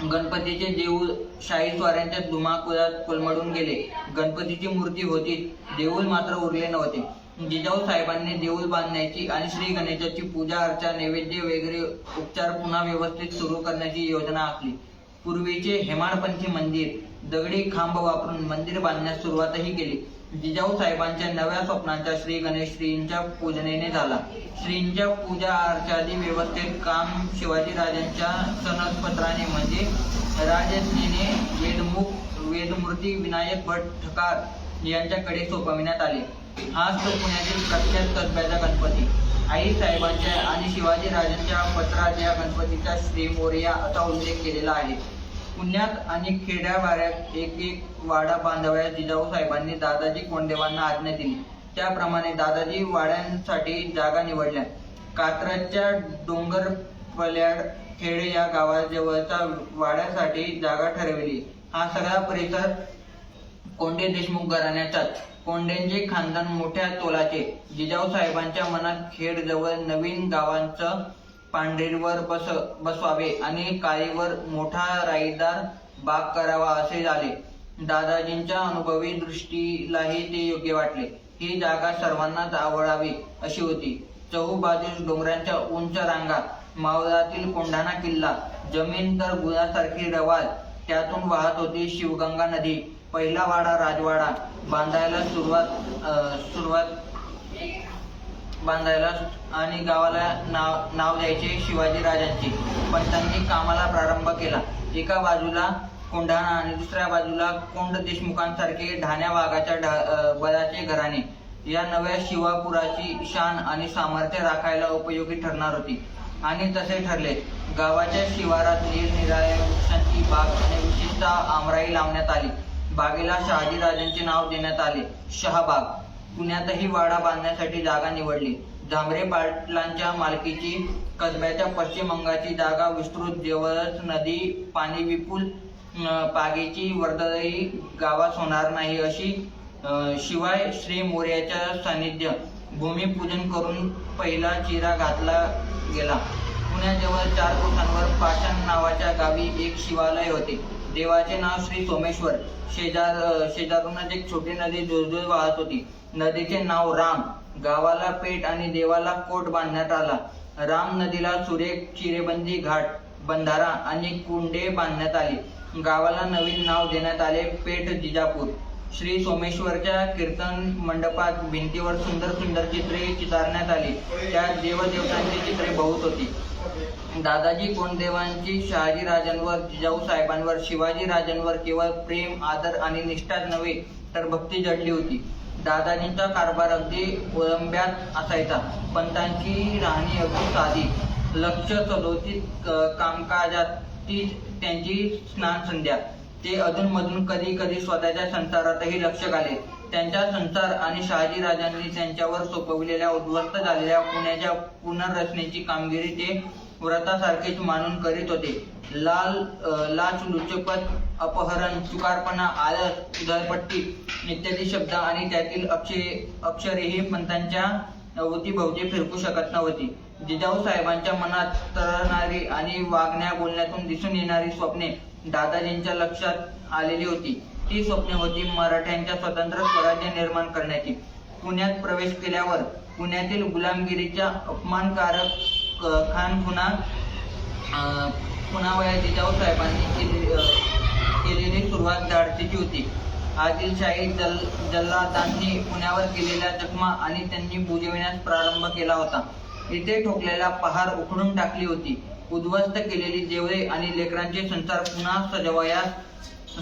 Speaker 1: गणपतीचे देऊळ शाही स्वाऱ्यांच्या धुमाकूळात कोलमडून गेले. गणपतीची मूर्ती होती, देऊळ मात्र उरले नव्हते. जिजाऊ साहेबांनी देऊळ बांधण्याची आणि श्री गणेशाची पूजा अर्चा, नैवेद्य वगैरे उपचार पुन्हा व्यवस्थित सुरू करण्याची योजना आखली. पूर्वीचे हेमाडपंथी मंदिर दगडी खांब वापरून मंदिर बांधण्यास सुरुवातही केली. जिजाऊ साहेबांच्या नव्या स्वप्नांचा श्री गणेश श्रींच्या पूजनेने झाला. श्रींच्या पूजा अर्चादी व्यवस्थेत काम शिवाजीराजांच्या सनदपत्राने म्हणजे राजश्रीने वेदमूर्ती विनायक भट ठकार यांच्याकडे सोपविण्यात आले. हाच तो पुण्यातील प्रख्यात कसब्याचा गणपती. आई साहेबांच्या आणि शिवाजीराजांच्या पत्रात या गणपतीचा श्री मोरया असा उल्लेख केलेला आहे. पुण्यात आणि खेड्यापाड्यात एक एक वाडा बांधावयास जिजाऊ साहेबांनी दादाजी कोंडदेवांना आज्ञा दिली. त्याप्रमाणे दादाजी वाड्यांसाठी जागा निवडल्या. कात्रजच्या डोंगरपल्याड खेडे या गावाजवळचा वाड्यासाठी जागा ठरविली. हा सगळा परिसर कोंडे देशमुख घराण्याचाच. कोंडेंचे खानदान मोठ्या तोलाचे. जिजाऊ साहेबांच्या मनात खेड जवळ नवीन गावांचं पांढरीवर बसवावे आणि काळीवर मोठा राईदार बाग करावा असे झाले. दादाजींच्या अनुभवी दृष्टीलाही ते योग्य वाटले. ही जागा सर्वांनाच आवडावी अशी होती. चहूबाजूस डोंगरांच्या उंच रांगा, मावळातील कोंढाणा किल्ला, जमीन तर गुळासारखी रवाळ, त्यातून वाहत होती शिवगंगा नदी. पहिला वाडा राजवाडा बांधायला आणि गावाला नाव द्यायचे शिवाजीराजांचे. पंतांनी कामाला प्रारंभ केला. एका बाजूला कोंढाणा आणि दुसऱ्या बाजूला कोंड देशमुखांसारखे ढाण्या वाघाच्या बळाचे घराणे. या नव्या शिवापुराची शान आणि सामर्थ्य राखायला उपयोगी ठरणार होती. आणि तसे ठरले. गावाच्या शिवारात निरनिराळ्या वृक्षांची बाग आणि विशेषतः आमराई लावण्यात आली. बागेला शहाजीराजांचे नाव देण्यात आले, शहाबाग. पुण्यातही वाडा बांधण्यासाठी जागा निवडली. झांबरे पाटलांच्या मालकीची कसब्याच्या पश्चिम अंगाची जागा विस्तृत, जवळच नदी, पाणी विपुल, पागेची वर्दळही गावास होणार नाही अशी. शिवाय श्री मोरयाच्या सानिध्य. भूमिपूजन करून पहिला चिरा घातला गेला. पुण्याजवळ 4 कोसांवर पाषाण नावाच्या गावी एक शिवालय होते. देवाचे नाव श्री सोमेश्वर. शेजारूनच एक छोटी नदी जुळजुळ वाहत होती. नदीचे नाव राम. गावाला पेठ आणि देवाला कोट बांधण्यात आला. राम नदीला सुरेख चिरेबंदी घाट, बंधारा आणि कुंडे बांधण्यात आली. गावाला नवीन नाव देण्यात आले, पेठ जिजापूर. श्री सोमेश्वरच्या कीर्तन मंडपात भिंतीवर सुंदर सुंदर चित्रे चितारण्यात आली. त्यात देवदेवतांची चित्रे बहुत होती. दादाजी कोंडदेवांची शहाजीराजांवर, जिजाऊ साहेबांवर, शिवाजीराजांवर केवळ प्रेम, आदर आणि निष्ठाच नव्हे तर भक्ती जडली होती. दादाजींचा कारभार अगदी ओळंब्यात असायचा. पंतांची राहणी अगदी साधी, लक्ष सलोचित कामकाजात तीच त्यांची स्नान संध्या. ते अधूनमधून कधी कधी स्वतःच्या संसारातही लक्ष घाले. त्यांचा संसार आणि शहाजीराजांनी त्यांच्यावर सोपविलेल्या उद्ध्वस्त झालेल्या पुण्याच्या पुनर्रचनेची कामगिरी ते व्रतासारखेच मानून करीत होते. लाचलुचपत, अपहरण, चुकारपणा, आळस, उधळपट्टी इत्यादी शब्द आणि त्यातील अक्षरेही पंतांच्या अवतीभवती फिरकू शकत नव्हती. जिजाऊ साहेबांच्या मनात तरळणारी आणि वागण्या बोलण्यातून दिसून येणारी स्वप्ने दादाजींच्या लक्षात आलेली होती. ती स्वप्ने होती मराठ्यांच्या स्वतंत्र स्वराज्य निर्माण करण्याची. पुण्यात प्रवेश केल्यावर पुण्यातील गुलामगिरीच्या अपमानकारक पुन्हा जिजाऊ साहेबांनी केलेली सुरुवात धाडसीची होती. आदिलशाही जल्लादांनी पुण्यावर केलेल्या जखमा आणि त्यांनी बुजविण्यास प्रारंभ केला होता. इथे ठोकलेला पहार उखडून टाकली होती. उद्ध्वस्त केलेली देवळे आणि लेकरांचे संसार पुन्हा सजवायास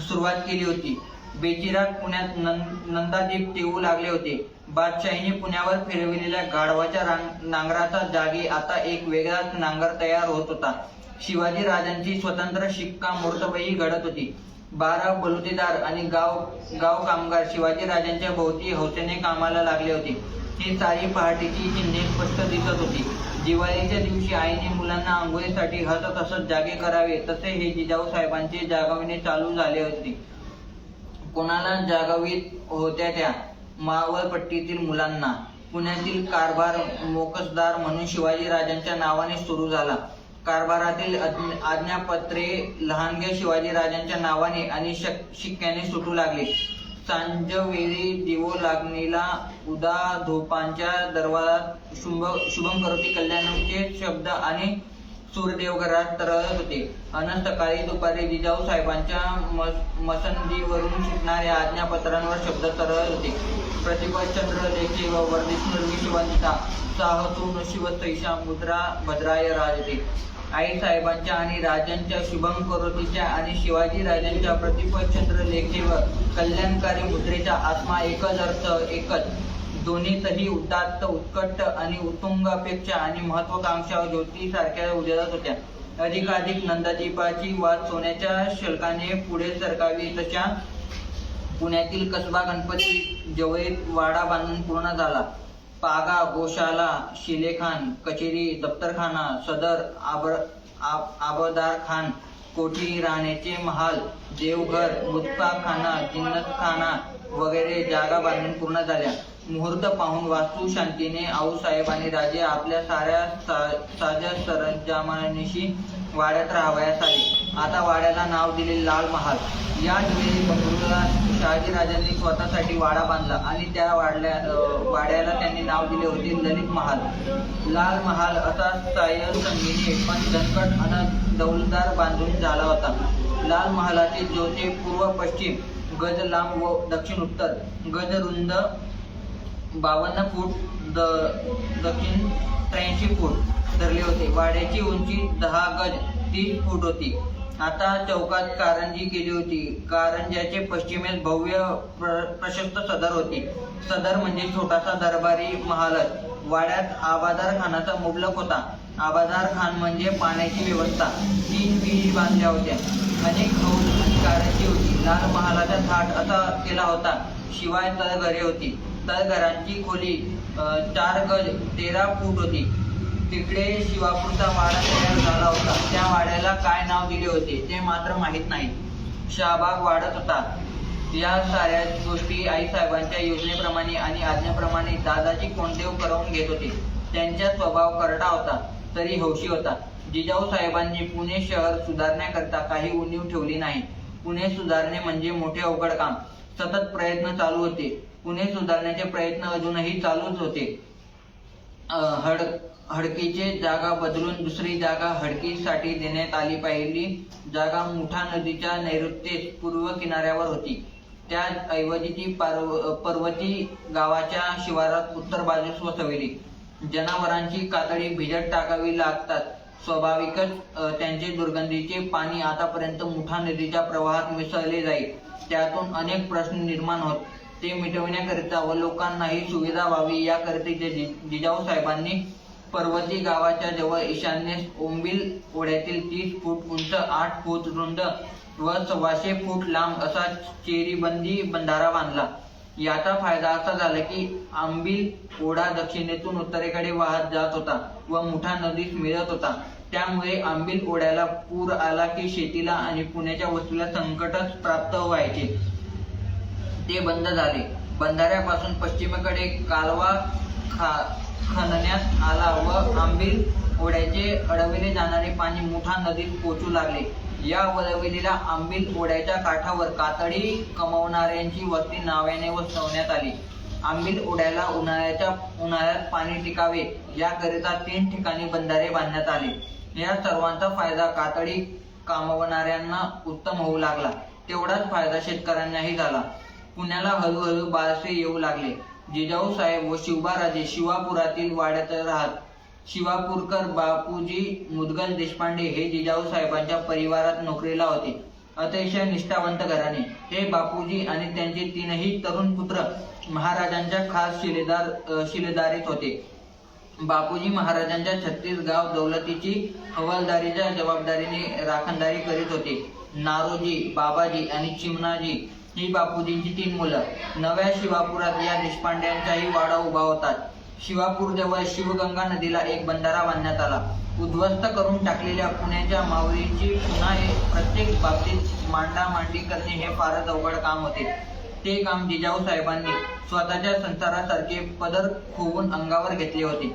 Speaker 1: सुरुवात केली होती. बेचिराग पुण्यात नंदादीप तेवू लागले होते. बादशाहीने पुण्यावर फिरविलेल्या गाढवाच्या नांगराचा जागी आता एक वेगळाच नांगर तयार होत होता. शिवाजी राजांची स्वतंत्र शिक्कामोर्तबही घडत होती. 12 बलुतेदार आणि गाव कामगार शिवाजी राजांच्या भोवती हौसेने कामाला लागले होते. ही सारी पहाटेची चिन्हे स्पष्ट दिसत होती. दिवाळीच्या दिवशी आईने मुलांना आंघोळीसाठी हसत हसत जागे करावे तसे हे जिजाऊ साहेबांचे जागविणे चालू झाले होते. कोणाला जागवीत होत्या त्या? मावळपट्टीतील मुलांना. पुण्यातील कारभार मोकसदार म्हणून शिवाजी राजांच्या नावाने सुरू झाला. कारभारातील आज्ञापत्रे लहानग्या शिवाजी राजांच्या नावाने आणि शिक्क्याने सुटू लागले. सांजवेळी दिवो लागणीला उदा धोपांच्या दरबारात शुभम करोती कल्याणचे शब्द आणि सूर्यदेव घरात तरळत होते अन सकाळी दुपारी जिजाऊ साहेबांच्या मसंदीवरून सुटणाऱ्या आज्ञापत्रांवर शब्द तरळत होते. प्रतिपतचंद्र लेखे व वर्धिष्णू शिवंता साहसून शिवसैषा मुद्रा भद्राय राजते. आई साहेबांच्या आणि राजांच्या शुभम करोतीच्या आणि शिवाजी राजांच्या प्रतिपतचंद्र लेखे व कल्याणकारी मुद्रेचा आत्मा एकच, अर्थ एकच. दोन्हीतही उदात्त, उत्कट आणि उत्तुंग अपेक्षा आणि महत्वाकांक्षा ज्योतीसारख्या उजळत होत्या. अधिकाधिक नंदादीपाची वात सोन्याच्या शल्काने पुढे सरकावी तशा पुण्यातील कसबा गणपती जवळीत वाडा बांधून पूर्ण झाला. पागा, गोशाला, शिलेखान, कचेरी, दफ्तरखाना, सदर, आबदारखान, कोठी, राहण्याचे महाल, देवघर, मुत्ताखाना, जिन्नतखाना वगैरे जागा बांधून पूर्ण झाल्या. मुहूर्त पाहून वास्तू शांतीने आऊसाहेब आणि राजे आपल्या साऱ्या साज सरंजामानिशी वाड्यात राहावयास आले. आता वाड्याला नाव दिले लाल महाल. याच वेळी बंगळुरूला शहाजीराजांनी स्वतःसाठी वाडा बांधला आणि त्या वाड्याला त्यांनी नाव दिले होते ललित महाल. लाल महाल असा सायसंगीने पण दणकट अन डौलदार बांधून झाला होता. लाल महालाचे जोते पूर्व पश्चिम गज लांब व दक्षिण उत्तर गज रुंद 52 फूट, दक्षिण 83 फूट धरले होते. वाड्याची उंची 10 गज 30 फूट होती. आता चौकात कारंजी केली होती. कारंज्याचे पश्चिमेस भव्य प्रशस्त सदर होती. सदर म्हणजे छोटासा दरबारी महालच. वाड्यात आबादार खानाचा मुबलक होता. आबादार खान म्हणजे पाण्याची व्यवस्था. 3 विहिरी बांधल्या होत्या. अनेक हौद आणि कारंजी होती. लाल महालाचा थाट असा केला होता. शिवाय तळघरे होती. तळघरांची खोली 4 गज 13 फूट होती. तिकडे शिवापूरचा वाडा तयार झाला होता. त्या वाड्याला काय नाव दिले होते ते मात्र माहीत नाही. शहाबाग वाढत होता. या साऱ्या गोष्टी आईसाहेबांच्या योजनेप्रमाणे आणि आज्ञेप्रमाणे दादाजी कोंडदेव करवून घेत होते. त्यांचा स्वभाव करडा होता तरी हौशी होता. जिजाऊ साहेबांनी पुणे शहर सुधारण्याकरता काही उणीव ठेवली नाही. पुणे सुधारणे म्हणजे मोठे अवघड काम. सतत प्रयत्न चालू होते. पुणे सुधारण्याचे प्रयत्न अजूनही चालूच होते. हडकीचे जागा बदलून दुसरी जागा हडकीसाठी देण्यात आली. पहिली जागा मुठा नदीच्या नैऋत्येस पूर्व किनाऱ्यावर होती. त्या ऐवजी ती पर्वती गावाच्या शिवारात उत्तर बाजूस वसविली. जनावरांची कातडी भिजत टाकावी लागतात. स्वाभाविकच त्यांचे दुर्गंधीचे पाणी आतापर्यंत मुठा नदीच्या प्रवाहात मिसळले जाईल. त्यातून अनेक प्रश्न निर्माण होत. ते मिटविण्याकरिता व लोकांनाही सुविधा व्हावी याकरिता जिजाऊ साहेबांनी पर्वती गावाच्या जवळ ईशान्येस ओंबिल ओढ्यातील 30 फूट उंच 8 फूट रुंद व 125 फूट लांब असा चेरीबंदी बंधारा बांधला. याचा फायदा असा झाला की आंबील ओढा दक्षिणेतून उत्तरेकडे वाहत जात होता व मुठा नदीस मिळत होता. त्यामुळे आंबील ओढ्याला पूर आला की शेतीला आणि पुण्याच्या वस्तूला संकटच प्राप्त व्हायचे. ते बंद झाले. बंधाऱ्यापासून पश्चिमेकडे कालवा खणण्यात आला व आंबील ओढ्याचे अडविले जाणारे पाणी मुठा नदीत पोचू लागले. या वळविलेल्या आंबील ओढ्याच्या काठावर कातडी कमवणाऱ्यांची वस्ती नाव्याने वसवण्यात आली. आंबील ओढ्याला उन्हाळ्यात पाणी टिकावे याकरिता 3 ठिकाणी बंधारे बांधण्यात आले. या सर्वांचा फायदा कातडी कामवणाऱ्यांना उत्तम होऊ लागला. तेवढाच फायदा शेतकऱ्यांनाही झाला. पुण्याला हळूहळू बारसे येऊ लागले. जिजाऊ साहेब व शिवबाराजे शिवापुरातील वाड्यात राहत. शिवापूरकर बापूजी मुदगल देशपांडे हे जिजाऊ साहेबांच्या परिवारात नोकरीला होते. अतिशय निष्ठावंत घराणे. हे बापूजी आणि त्यांचे 3ही तरुण पुत्र महाराजांच्या खास शिलेदारीत होते. बापूजी महाराजांच्या 36 गाव दौलतीची हवालदारीच्या जबाबदारीने राखणदारी करीत होते. नारोजी, बाबाजी आणि चिमणाजी ही बापूजींची 3 मुलं. नव्या शिवापुरात या देशपांड्यांचाही वाडा उभा होता. शिवापूरजवळ शिवगंगा नदीला एक बंधारा बांधण्यात आला. उद्ध्वस्त करून टाकलेल्या पुण्याच्या मावळीची पुन्हा प्रत्येक बाबतीत मांडामांडी करणे हे फारच अवघड काम होते. ते काम जिजाऊ साहेबांनी स्वतःच्या संसारासारखे पदर खोवून अंगावर घेतले होते.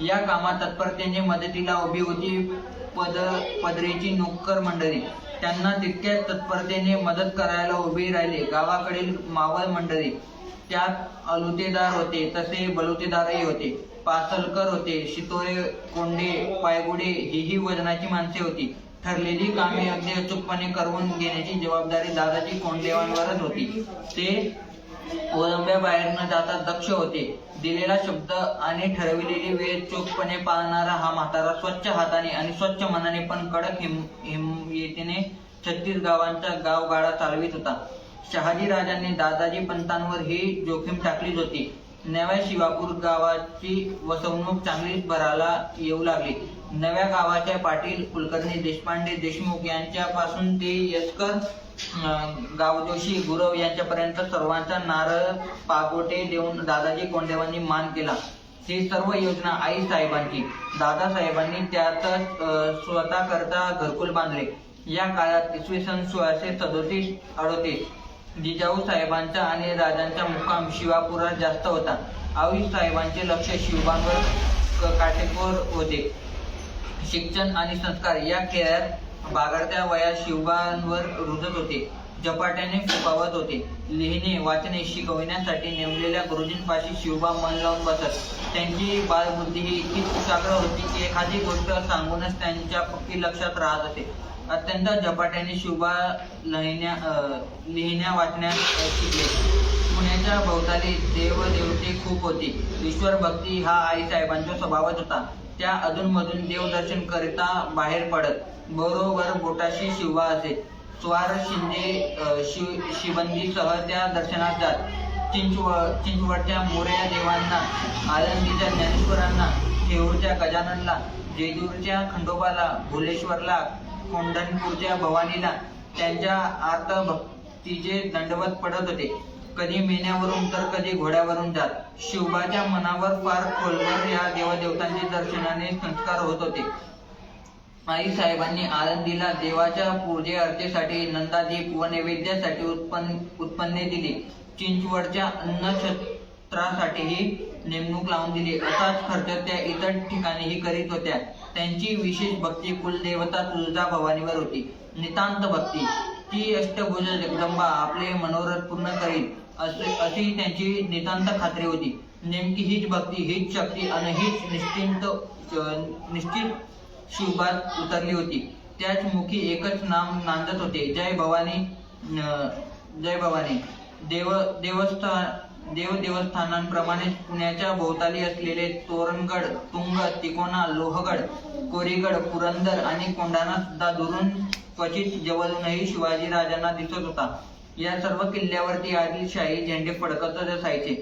Speaker 1: या कामात तत्परतेने मदतीला उभी होती पदरीची नोकर मंडळी. त्यांना तितक्याच तत्परतेने मदत करायला उभी राहिली गावाकडील मावळ मंडळी. त्यात अलुतेदार होते तसे बलुतेदारही होते, पासलकर होते, शितोळे, कोंडे, पायगुडे ही वजनाची माणसे होती. ठरलेली कामे अगदी अचूकपणे करवून घेण्याची जबाबदारी दादाजी कोंडेवांवरच होती. ते ओळंब्याबाहेर न जाता दक्ष होते. दिलेला शब्द आणि ठरविलेली वेळ चोखपणे पाळणारा हा म्हातारा स्वच्छ हाताने आणि स्वच्छ मनाने पण कडक हिमतीने 36 गावांचा गावगाडा चालवित होता. शहाजी राजांनी दादाजी पंतांवर ही जोखीम टाकलीच होती. नव्या शिवापूर गावाची वसवणूक चांगलीच भराला येऊ लागली. नव्या गावाच्या पाटील, कुलकर्णी, देशपांडे, देशमुख यांच्यापासून ते यस्कर, गावजोशी, गुरव यांच्यापर्यंत सर्वांचा नारळ पागोटे देऊन दादाजी कोंडेवांनी मान केला. ही सर्व योजना आई साहेबांची. दादासाहेबांनी त्यातच स्वतः करता घरकुल बांधले. या काळात इसवी सन 1637-38 जिजाऊ साहेबांचा आणि राजांचा मुक्काम शिवापुरात जास्त होता. आई साहेबांचे लक्ष शिवबांवर काटेकोर होते. शिक्षण आणि संस्कार या खेळात बागडत्या वयात शिवबांवर रुजत होते. झपाट्याने फुकावत होते. लिहिणे वाचणे शिकविण्यासाठी नेमलेल्या गुरुजींपाशी शिवबा मन लावून बसत. त्यांची बालबुद्धी ही इतकी कुशाग्र होती की एखादी गोष्ट सांगूनच त्यांच्या पक्की लक्षात राहत असे. अत्यंत झपाट्याने शिवबा लिहिण्या वाचण्यास शिकले. पुण्याच्या भोवताली देवदेवते खूप होती. ईश्वर भक्ती हा आई साहेबांचा स्वभावच होता. त्या अधूनमधून देवदर्शन करिता बाहेर पडत. बरोबर बोटाशी शिवबा असे. स्वार शिंदे शिबंदीसह त्या दर्शनात जात. चिंचवडच्या मोरया देवांना, आळंदीच्या ज्ञानेश्वरांना, थेऊरच्या गजाननला, जेजूरच्या खंडोबाला, भुलेश्वरला, कोंढणपूरच्या भवानीला त्यांच्या आर्त भक्तीचे दंडवत पडत होते. कधी मेण्यावरून तर कधी घोड्यावरून जात. शिवबाच्या मनावर फार खोलवर या देवदेवतांचे दर्शनाने संस्कार होत होते. आई साहेबांनी आळंदीला देवाच्या पूजे अर्चेसाठी नंदादीप व नैवेद्यासाठी उत्पन्ने दिली. चिंचवडच्या अन्नछत्रासाठीही नेमणूक लावून दिली. असाच खर्च त्या इतर ठिकाणीही करीत होत्या. त्यांची विशेष भक्ती कुलदेवता तुळजाभवानीवर होती. नितांत भक्ती. ती अष्टभुज जगदंबा आपले मनोरथ पूर्ण करीत अशी त्यांची नितांत खात्री होती. नेमकी हीच भक्ती, हीच शक्ती आणि हीच निश्चित शिवबात उतरली होती. त्याच मुखी एकच नाम नांदत होते, जय भवानी. जय भवानी. देवस्थानांप्रमाणेच पुण्याच्या भोवताली असलेले तोरणगड, तुंग, तिकोना, लोहगड, कोरीगड, पुरंदर आणि कोंढाणा सुद्धा दुरून क्वचित जवळूनही शिवाजी राजांना दिसत होता. या सर्व किल्ल्यावरती आदिलशाही झेंडे फडकतच असायचे.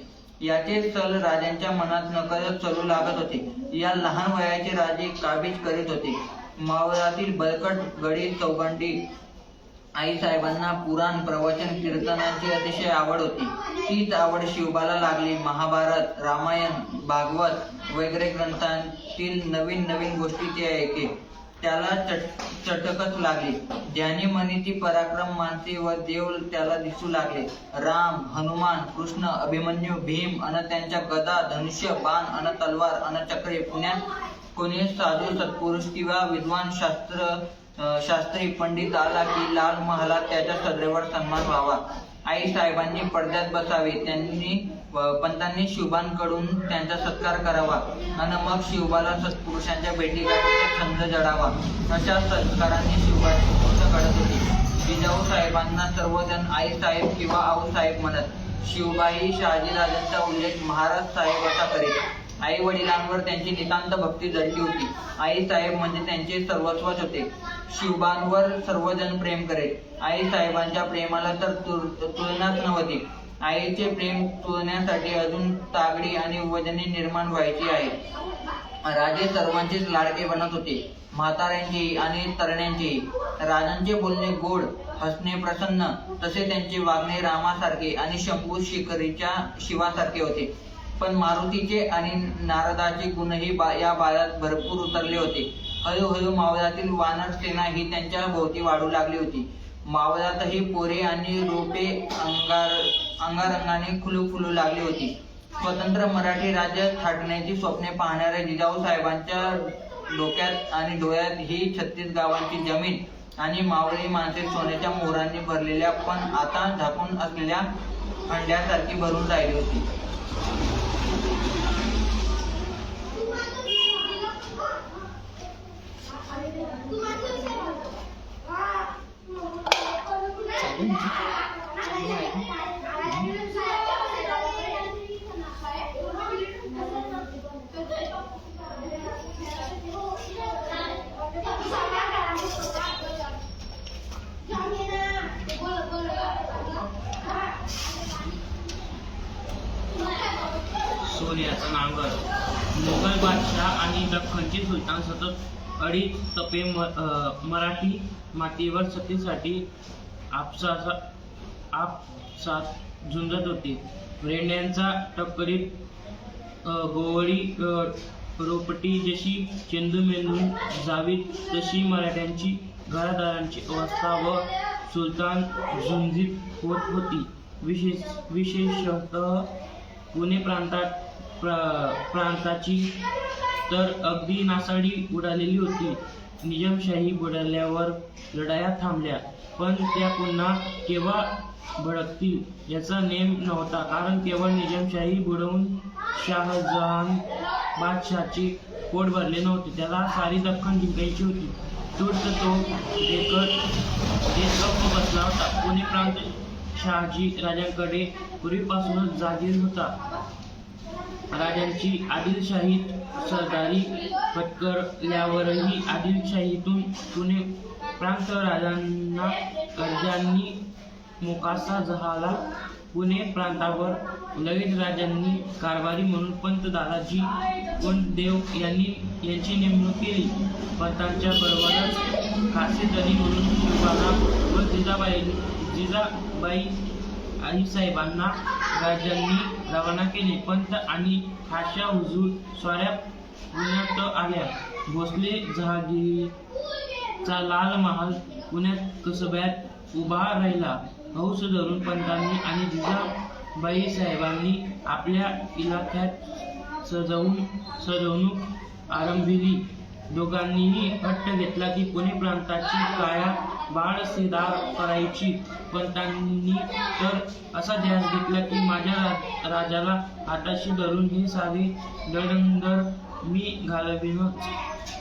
Speaker 1: याचे सल राजांच्या मनात नकळत चलू लागत होते. या लहान वयाचे राजे काबीज करीत होते. मावळातील बळकट गडी चौगंडी आई साहेबांना पुराण, प्रवचन, कीर्तनांची अतिशय आवड होती. तीच आवड शिवबाला लागली. महाभारत, रामायण, भागवत वगैरे ग्रंथांतील नवीन नवीन गोष्टी ते ऐके. त्याला चटकच लागली. ज्ञानी मनीची पराक्रम माणसे व देव त्याला दिसू लागले. राम, हनुमान, कृष्ण, अभिमन्यू, भीम अन त्यांच्या गदा, धनुष्य, बाण अन तलवार अन चक्रे. पुण्यात कोणी साधू सत्पुरुष किंवा विद्वान शास्त्री पंडित आला की लाल महालात त्याच्या सदरेवर सन्मान व्हावा. आई साहेबांनी पडद्यात बसावे. पंतांनी शिवबांकडून त्यांचा सत्कार करावा आणि मग शिवबाला सत्पुरुषांच्या भेटीगाठीचा छंद जडावा. अशा संस्कारांनी शिवबाची गोष्ट घडत होती. जिजाऊ साहेबांना सर्वजण आई साहेब किंवा आऊ साहेब म्हणत. शिवबाई शहाजीराजांचा उल्लेख महाराज साहेब असा करीत. आई वडिलांवर त्यांची नितांत भक्ती जडली होती. आई साहेब म्हणजे त्यांचे सर्वस्वच होते. शिवबांवर सर्वजण प्रेम करीत. आई साहेबांच्या प्रेमाला तर तुलनाच नव्हती. आईचे प्रेम तुलण्यासाठी अजून तागडी आणि वजने निर्माण व्हायची आहे. राजे सर्वांचेच लाडके बनत होते, म्हाताऱ्यांचेही आणि तरण्यांचेही. राजांचे बोलणे गोड, हसणे प्रसन्न, तसे त्यांचे वागणे रामासारखे आणि शंभू शिखरीच्या शिवासारखे होते. पण मारुतीचे आणि नारदाचे गुणही या बाळात भरपूर उतरले होते. हळूहळू मावळातील वानर सेना ही त्यांच्या भोवती वाढू लागली होती. मावळातही पोरे आणि रोपे अंगारंगाने फुलू लागली होती. स्वतंत्र मराठी राज्य थाटण्याची स्वप्ने पाहणाऱ्या जिजाऊ साहेबांच्या डोक्यात आणि डोळ्यात ही 36 गावांची जमीन आणि मावळी माणसे सोन्याच्या मोहरांनी भरलेल्या पण आता झाकून असलेल्या हंड्यासारखी भरून राहिली होती.
Speaker 2: सोन्याचा नांगर. मोगल बादशाह आणि दख्खनचे सुलतान सतत अडीच तपे मराठी मातीवर सत्तेसाठी आपसात झुंजत होते. रेंड्यांचा टक्करीत गोवळी रोपटी जशी चेंडू मेंदून जावी तशी मराठ्यांची घरादारांची अवस्था व सुलतान झुंजीत होत होती. विशेषतः पुणे प्रांताची तर अगदी नासाडी उडालेली होती. निजामशाही बुडाल्यावर लढाया थांबल्या, पण त्या पुन्हा केव्हा भडकतील याचा नेम नव्हता. कारण केवळ निजामशाही बुडवून शाहजहान बादशाहचे पोट भरले नव्हते, त्याला सारी दख्खन जिंकायची होती. तूर्त तो देश गप्प बसला होता. पुणे प्रांत शहाजी राजांकडे पूर्वीपासूनच जागीर होता. राजांची आदिलशाहीत सरदारी पत्करल्यावरही आदिलशाहीतून पुणे प्रांत राजांना कर्जांनी मोकासा झाला. पुणे प्रांतावर लगेच राजांनी कारभारी म्हणून पंत दादाजी कोंडदेव यांची नेमणूक केली. पंतांच्या बरोबरच खासेदरी म्हणून शिवबाला व जिजाबाई आईसाहेबांना राजांनी रवाना केले. पंत आणि खाशा हुजूर स्वाऱ्या पुण्यात आल्या. भोसले जहागीरचा लाल महाल पुण्यात कसब्यात उभा राहिला. हौस धरून पंतांनी आणि जिजाबाई साहेबांनी आपल्या इलाख्यात सजवणूक आरंभिली. दोघांनीही हट्ट घेतला की पुणे प्रांताची काया बाळसेदार करायची. पंतांनी तर असा ध्यास घेतला की माझ्या राजाला हाताशी धरून हे सारे दडंगर मी घालवीनच.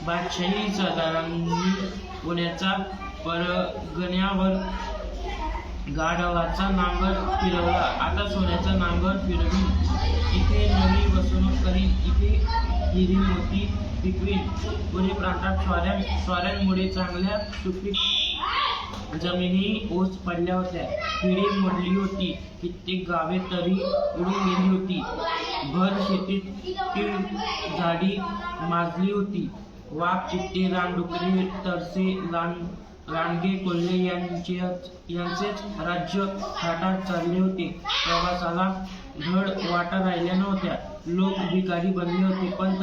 Speaker 2: बादशाही सरदारांनी पुण्याचा परगण्यावर गाढवाचा नांगर फिरवला. आता सोन्याचा नांगर फिरवीन. इथे नवी वसवणूक करीन, इथे हिरी मोती पिकवीन. पुणे प्रांतात स्वाऱ्यांमुळे चांगल्या सुपीक जमिनी ओस पडल्या होत्या. पिढी मोडली होती. कित्येक गावे तरी उडून गेली होती. भर शेतीत तीळ झाडी माजली होती. वाघ, चित्ते, रानडुकरे, तरसे, लांडगे, कोल्हे यांचेच राज्य थाटात चालले होते. प्रवासाला धड वाटा राहिल्या नव्हत्या. लोक भिकारी बनले होते. पंत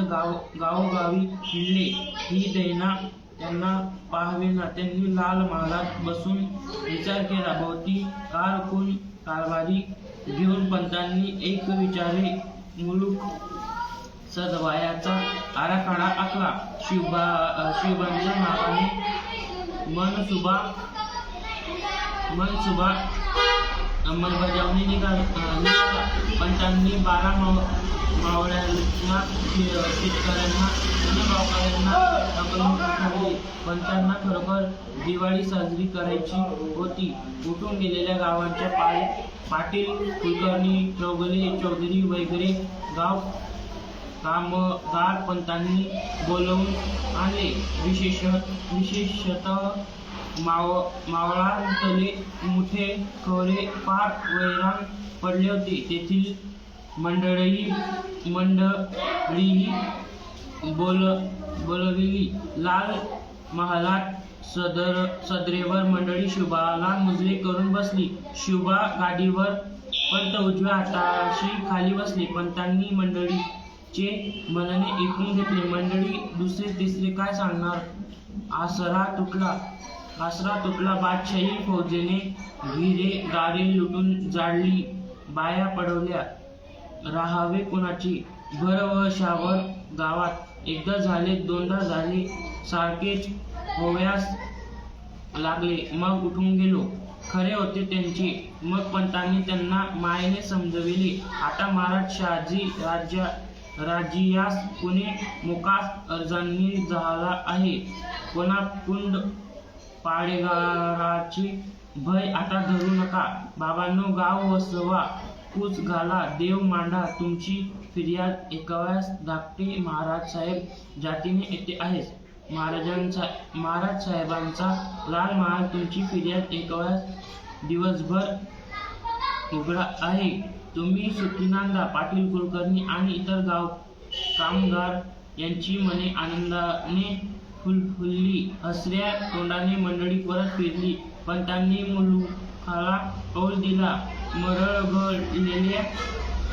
Speaker 2: गावोगावी हिंडले. ही दैना त्यांना पाहावेना. त्यांनी लाल महालात बसून विचार केला. भोवती कोण कारभारी घेऊन पंतांनी एक विचारे मुलूक सजवायाचा आराखडा आखला. शिवबांच्या नावाने मनसुबा अंमलबजावणी निघाला. पंतांनी 12 मावळ्यांना, शेतकऱ्यांना आणि गावकऱ्यांना हकलून ठेवले. पंतांना खरोखर दिवाळी साजरी करायची होती. उठून गेलेल्या गावांच्या पाटील, कुलकर्णी, चौधरी वगैरे गाव कामगार पंतांनी बोलवून आणले. विशेषतः मावळांतले मुठे खवरे फार वैराण पडले होते. तेथील मंडळीही बोलविली. लाल महालात सदरेवर मंडळी शिवबाला मुजरे करून बसली. शिवबा गादीवर, पंत उजव्या हाताशी खाली बसले. पंतांनी मंडळीचे म्हणणे ऐकून घेतले. मंडळी दुसरे तिसरे काय सांगणार. आसरा तुटला. बादशाही फौजेने घिरे दारे लुटून जाळली. बाया पडवल्या. राहावे कुणाची. घर व शावर गावात. एकदा झाले, दोनदा झाले. सारखेच होव्यास लागले. मग उठून गेलो. खरे होते त्यांचे. मग पंतांनी त्यांना मायेने समजविले. आता महाराज शहाजी राजियास पुणे मुकास अर्जांनी झाला आहे. पुन्हा कुंड पाडेगाराचे भय आता धरू नका. बाबांनो, गाव वसवा, कूच घाला, देव मांडा. तुमची फिर्याद ऐकावयास धाकटे महाराज साहेब जातीने येते आहेस. महाराज साहेबांचा लाल महाल तुमची फिर्याद ऐकावयास दिवसभर उघडा आहे. तुम्ही सुखीनांदा. पाटील कुलकर्णी आणि इतर गाव कामगार यांची मने आनंदाने फुलफुलली. हसऱ्या तोंडाने मंडळी परत फिरली. पंतांनी मुलुखाला कौल दिला. मरगळलेल्या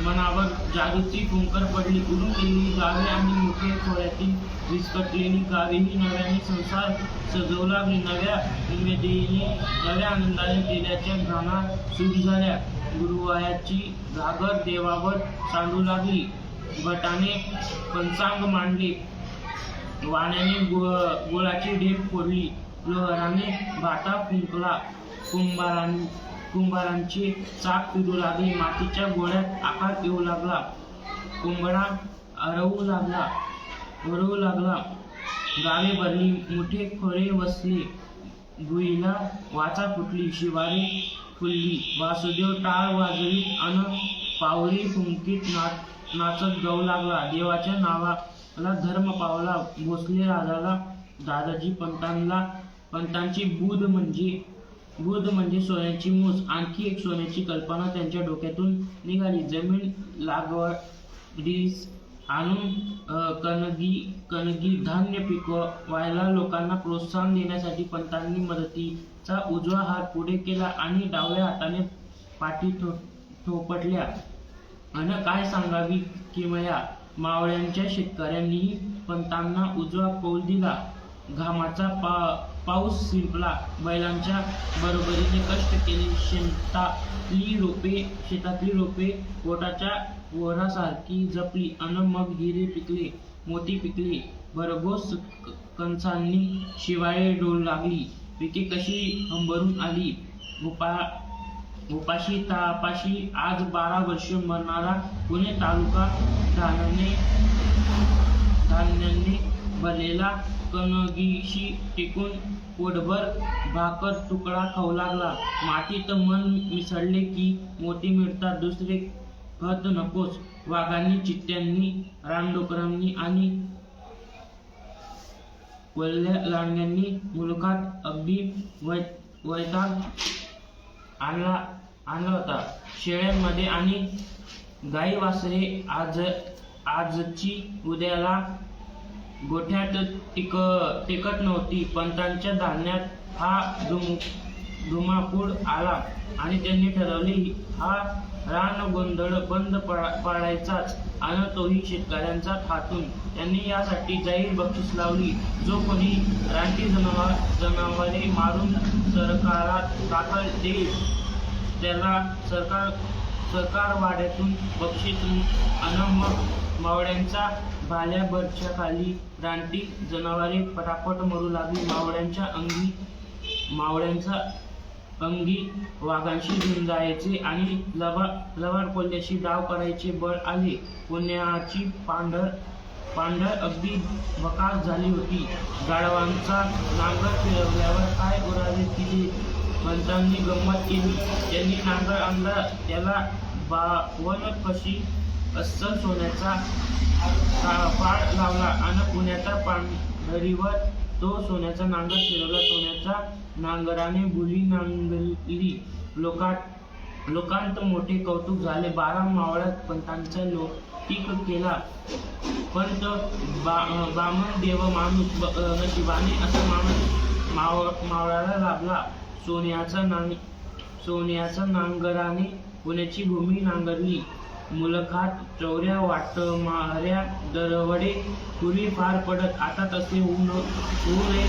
Speaker 2: मनावर जादूची फुंकर पडली. उडून गेलेली गावे आणि मोठ्या खोऱ्यातील विस्कटलेली गावेही नव्याने संसार सजवू लागली. नव्या उमेदीने, नव्या आनंदाने तेलाच्या घाना सुरू झाल्या. गुरुवायाची घागर देवावर सांडू लागली. भटाने पंचांग मांडले. वाण्याने गुळाची ढेप फोडली. लोहाराने भाता फुंकला. कुंभारांचे चाक फिरू लागले. मातीच्या गोळ्यात आकार येऊ लागला. कोंबडा हरवू लागला. गावे भरली. मोठे खोरे वसले. गुईला वाचा फुटली. शिवारे फुलली. वासुदेव टाळ वाजवीत अन पावरी फुंकीत नाचत गाऊ लागला. देवाच्या नावाला धर्म पावला. भोसले राजाला दादाजी पंतांची बुध म्हणजे सोन्याची मूस. आणखी एक सोन्याची कल्पना त्यांच्या डोक्यातून निघाली. जमीन लागवडीस आणून कणगी धान्य पिकवायला लोकांना प्रोत्साहन देण्यासाठी पंतांनी मदतीचा उजवा हात पुढे केला आणि डाव्या हाताने पाठी थोपटल्या. अन काय सांगावी किमया, मावळ्यांच्या शेतकऱ्यांनीही पंतांना उजवा कौल दिला. घामाचा पाऊस शिंपला. बैलांच्या बरोबरीने कष्ट केले. शेतातली रोपे पोटाच्या वरासारखी जपली. अन मग हिरे पिकले, मोती पिकले. भरघोस कंसांनी शिवाळे डोल लागली. पिके कशी हंबरून आली. उपाशी तापाशी आज 12 वर्ष मरणारा पुणे तालुका धान्याने भरलेला कणगीशी टिकून पोटभर भाकर तुकडा खाऊ लागला. मातीत मन मिसळले की मोती मिळतात. दुसरे खत नकोस. वाघांनी, चित्त्यांनी, रानडुकरांनी आणि वल्ल्या लांडग्यांनी मुलुखात अगदी वैताग आणला होता. शेळ्यांमध्ये आणि गाई वासरे आजची उद्याला गोठ्यात टिकत नव्हती. पंतांच्या धान्यात हा धुमाकूळ आला आणि त्यांनी ठरवले हा रानगोंधळ बंद पाडायचाच, आणि तोही शेतकऱ्यांचाच हातून. त्यांनी यासाठी जाहीर बक्षीस लावली. जो कोणी रानटी जनावरे मारून सरकारात दाखल देईल त्याला सरकार वाड्यातून बक्षीस. अन मग मावळ्यांच्या भाल्याभरच्या खाली रानटी जनावरे पटापट मरू लागली. मावळ्यांच्या अंगी वाघांशी झुंजायचे आणि लबाड कोल्ह्याशी डाव करायचे बळ आले. पुण्याची पांढर अगदी बकास झाली होती. गाढवांचा नांगर फिरवल्यावर काय उरावे केले. पंतांनी गंमत केली. त्यांनी नांगर आणला. त्याला 52 कशी अस्सल सोन्याचा पाड लावला आणि पुण्याच्या पांढरीवर तो सोन्याचा नांगर फिरवला. सोन्याच्या नांगराने भुली नांगरली. लोकांत मोठे कौतुक झाले. 12 मावळ्यात पंतांचा लौकिक केला. पंत बामण देव माणूस नशिबाने असा माणूस मावळ्याला लाभला. सोन्याच्या नांगराने पुण्याची भूमी नांगरली. मुलखात चौऱ्या वाटमाऱ्या दरवडे पूर्वी फार पडत. आता तसे होऊ नये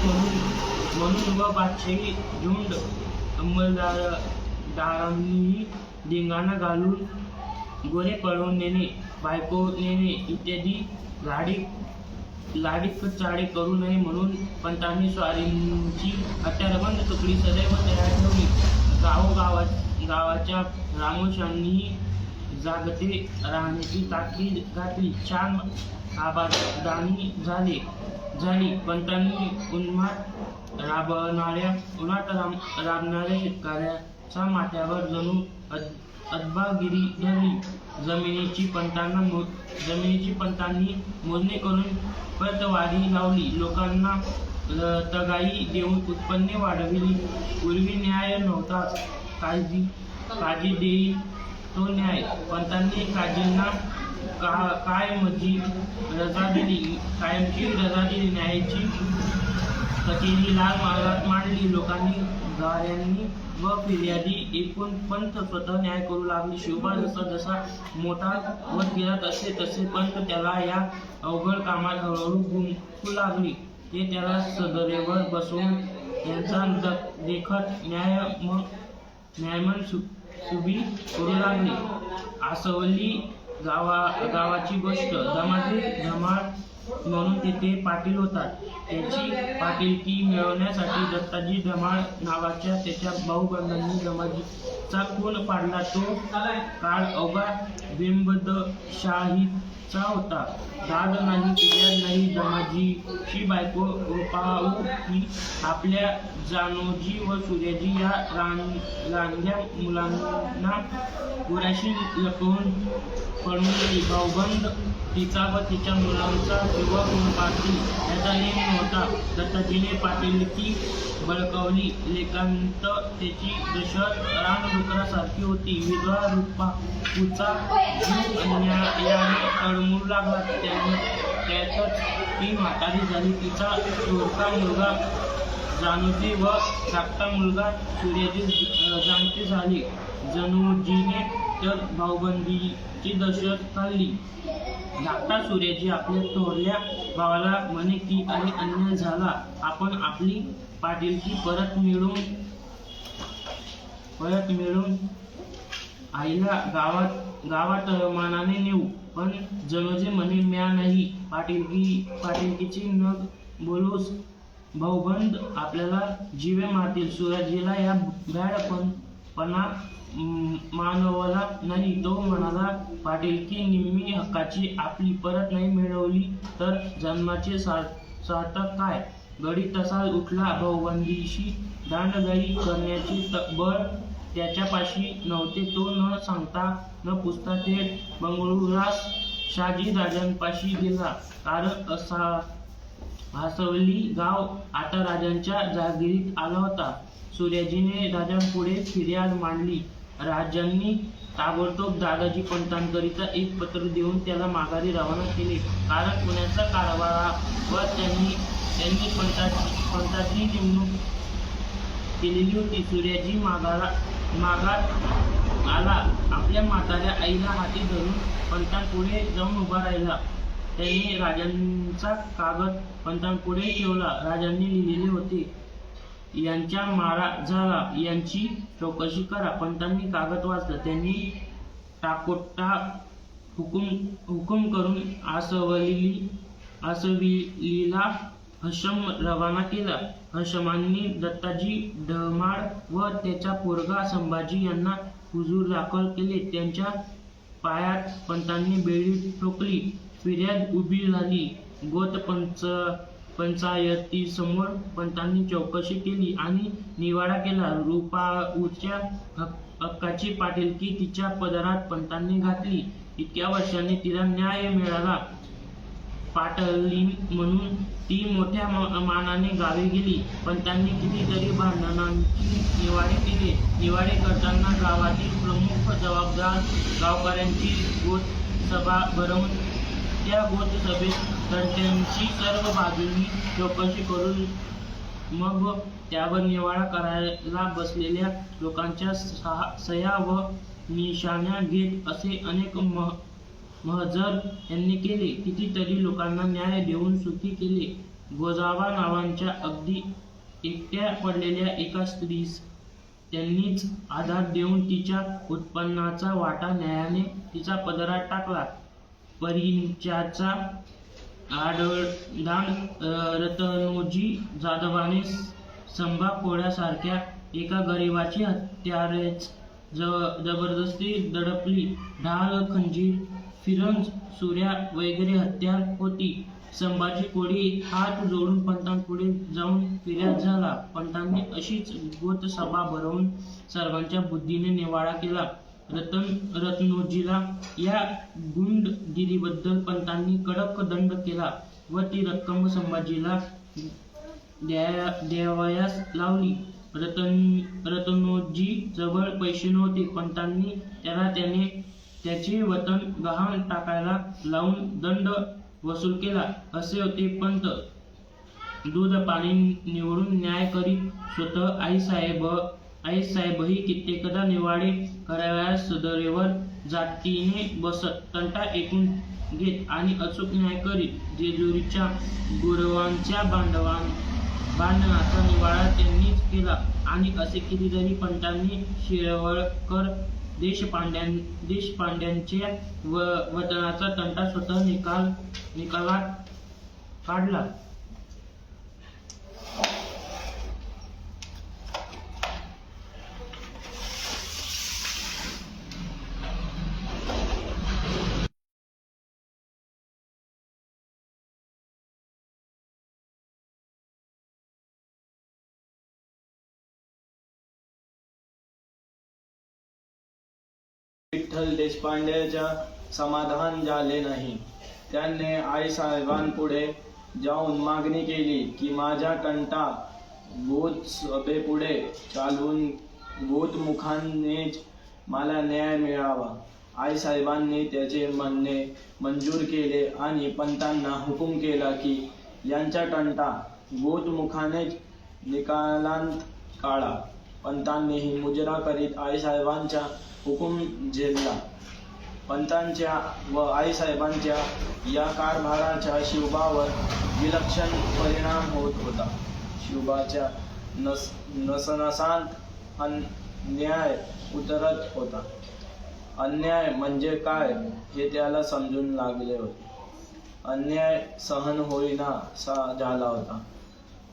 Speaker 2: म्हणून व बादशाही झुंड अंमलदारांनी धिंगाणा घालून गोरे पळवून नेणे, बायको नेणे इत्यादी लाडीत चाळे करू नये म्हणून पंतांनी स्वारींची हत्यारबंद तुकडी सदैव तयार ठेवली. गावाच्या रामोशांनी जागते राहण्याची ताकीद घातली. छान आबादानी झाली. पंतांनी उन्हात राबणाऱ्या शेतकऱ्याच्या माथ्यावर जणू अदबागिरी धरली. जमिनीची पंतांनी मोजणी करून प्रतवारी लावली. लोकांना तगाई देऊन उत्पन्ने वाढविली. पूर्वी न्याय नव्हताच, काजी देई तो न्याय. पंतांनी काजींना कायमची रजा दिली. न्यायाची कचेरी लाल महालात मांडली. लोकांनी, गाऱ्यांनी व फिर्यादी एकूण पंत स्वतः न्याय करू लागले. शिवबा जसा मोठा होत गेला तसे पंत त्याला या अवघड कामात हळूहळू गुंफू लागली. ते त्याला सदरेवर बसवून यांचा देखत न्यायमन सुबी करू लागले. आसवली गावाची गोष्ट. धमाल म्हणून तिथे पाटील होता. त्याची पाटीलकी मिळवण्यासाठी दत्ताजी धमाळ नावाच्या त्याच्या भाऊबंधांनी दमाजीचा खून पाडला. तो काळ अवघा बिंबदशाहीचा होता. दाद नाही, फिर्याद नाही. दमाजीची बायको रूपाऊ आपल्या जानोजी व सूर्याजी या लहानग्या मुलांना पुराशी लपवून पळून गेली. भाऊबंद तिचा व तिच्या मुलांचा किंवा कोण पाटील याचा नेम नव्हता. दत्ताजीने पाटीलकी बळकावली. लेकांत त्याची दशत रानडुकरासारखी होती. विधवा रूपाऊचा जीव अन्यायाने तळमळू लागला. त्यातच ती म्हातारी झाली. तिचा थोरका मुलगा जानोजी व धाकटा मुलगा सूर्याजी जाणते झाले. जनोजीने तर भाऊबंदीची दशत काढली. धाकटा सूर्याजी आपल्या थोरल्या भावाला म्हणे की काही अन्याय झाला. आपण आपली पाटीलकी परत मिळवून आईला गावात मानाने नेऊ. पण जनोजी म्हणे म्या नाही. पाटीलकीची न बोलूस. भाऊबंद आपल्याला जीवे मारतील. सूर्याजीला या भ्याडपणा मानवला नाही. तो म्हणाला, पाटीलकी निम्मी हक्काची आपली परत नाही मिळवली तर जन्माचे सार्थक काय? गडी तसा उठला. भाऊबंदीशी दांडगाई करण्याचे बळ त्याच्यापाशी नव्हते. तो न सांगता न पुसता थेट बंगळुरास शहाजी राजांपाशी गेला. कारण आसवली गाव आता राजांच्या जागिरीत आला होता. सूर्याजीने राजांपुढे फिर्याद मांडली. राजांनी ताबडतोब दादाजी पंतांकरिता एक पत्र देऊन त्याला माघारी रवाना केले. कारण पुण्याचा कारभारावर त्यांनी पंताची नेमणूक केलेली होती. सूर्याजी माघात आला. आपल्या म्हाताऱ्या आईला हाती धरून पंतांपुढे जाऊन उभा राहिला. त्यांनी राजांचा कागद पंतांपुढे ठेवला. राजांनी लिहिलेले होते, यांच्या मारा झाला, यांची चौकशी करा. पंतांनी कागद वाचलं. त्यांनी टाकोटाक हुकुम करून आसवलीला हशम रवाना केला. हशमांनी दत्ताजी धमाळ व त्याचा पोरगा संभाजी यांना हुजूर दाखल केले. त्यांच्या पायात पंतांनी बेडी ठोकली. फिर्याद उभी झाली. गोत पंचायतीसमोर पंतांनी चौकशी केली आणि निवाडा केला. रूपाऊच्या हक्काची पाटीलकी तिच्या पदरात पंतांनी घातली. इतक्या वर्षांनी तिला न्याय मिळाला. पाटलीण म्हणून ती मोठ्या मानाने गावी गेली. पंतांनी कितीतरी भांडणांची निवाडे केले. निवाडे करताना गावातील प्रमुख जबाबदार गावकऱ्यांची गोत सभा भरवून त्या गोत सभेत तंट्यांची सर्व बाजूंनी चौकशी करून मग त्यावर निवाडा करायला बसलेल्या लोकांच्या सह्या व निशाण्या घेत असे अनेक महजर यांनी केले. कितीतरी लोकांना न्याय देऊन सुखी केले. गोजाबा नावाच्या अगदी एकट्या पडलेल्या एका स्त्रीस त्यांनीच आधार देऊन तिच्या उत्पन्नाचा वाटा न्यायाने तिचा पदरात टाकला. परिंच्याचा आढळदांड रतनोजी जाधवाने संभा कोळ्यासारख्या एका गरिबाची हत्यारेच जबरदस्ती दडपली. ढाल, खंजीर, फिरंज, सुऱ्या वगैरे हत्यार होती. संभाजी कोळी हात जोडून पंतांपुढे जाऊन फिर्याद झाला. पंतांनी अशीच गोतसभा भरवून सर्वांच्या बुद्धीने निवाडा केला. रत्नोजीला या गुंडगिरीबद्दल पंतांनी कडक दंड केला व ती रक्कम संभाजीला द्यावयास लावली. रत्नोजी जवळ पैसे नव्हते. पंतांनी त्याचे वतन गहाण टाकायला लावून दंड वसूल केला. असे होते पंत दूध पाणी निवडून न्याय करीत. स्वतः आईसाहेबही कित्येकदा निवाडे करावयास सदरेवर जातीने बसत, तंटा ऐकून घेत आणि अचूक न्याय करीत. जेजुरीच्या गुरवांच्या भांडणाचा निवाडा त्यांनीच केला आणि असे कितीतरी पंतांनी शिरवळकर देशपांड्यांच्या वतनाचा तंटा स्वतः निकालात काढला.
Speaker 3: विठ्ठल देशपांडेच्या समाधान झाले नाही. त्यांनी आईसाहेबांपुढे जाऊन मागणी केली की माझा तंटा गोतसभेपुढे चालवून गोतमुखानेच मला न्याय मिळावा. आईसाहेबांनी त्याचे म्हणणे मंजूर केले आणि पंतांना हुकूम केला की यांचा तंटा गोतमुखानेच निकालांत काढा. पंतांनीही मुजरा करीत आईसाहेबांचा हुकूम झेलला. पंतांच्या व आईसाहेबांच्या या कारभाराचा शिवबावर विलक्षण परिणाम होत होता. शिवबाच्या नसनसात अन्याय उतरत होता. अन्याय म्हणजे काय हे त्याला समजून लागले होते. अन्याय सहन होईना झाला होता.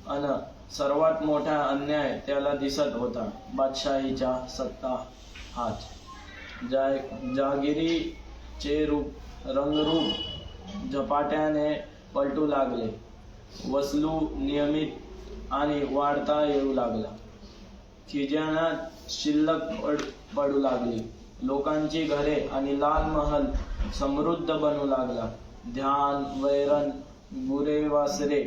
Speaker 3: अन सर्वात मोठा अन्याय त्याला दिसत होता बादशाहीचा सत्ता हाच. जागिरीचे रंगरूप झपाट्याने पलटू लागले. वसलू नियमित आणि वाढता येऊ लागला. खिजाना शिल्लक पडू लागली. लोकांची घरे आणि लाल महल समृद्ध बनू लागला. ध्यान, वैरण, गुरेवासरे,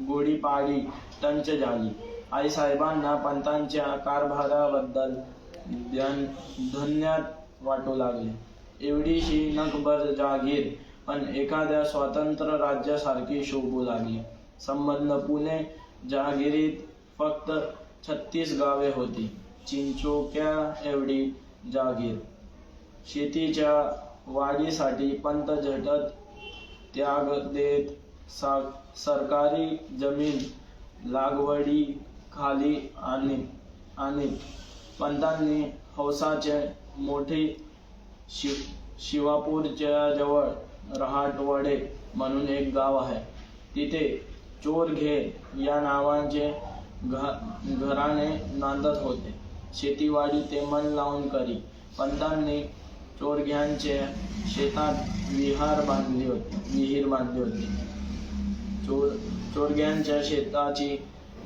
Speaker 3: घोडीपाडी टंच झाली. आईसाहेबांना पंतांच्या कारभाराबद्दल धन्यात वाटू लागले. एवढीशी नकभर जागीर पण एखाद्या स्वतंत्र राज्यासारखी शोभू लागली. संबंध पुणे जागिरीत फक्त 36 गावे होती. चिंचोक्या एवढी जागीर. शेतीच्या वाढीसाठी पंत झटत त्याग देत सरकारी जमीन लागवडी खाली आणि पंतांनी हौसाचे मोठे शिवापूरच्या जवळ रहाटवडे म्हणून एक गाव आहे. तिथे चोरघे या नावाचे घराणे नांदत होते. शेतीवाडी ते मन लावून करी. पंतांनी चोरघ्यांच्या शेतात विहीर बांधली होती. चोरघ्यांच्या शेताची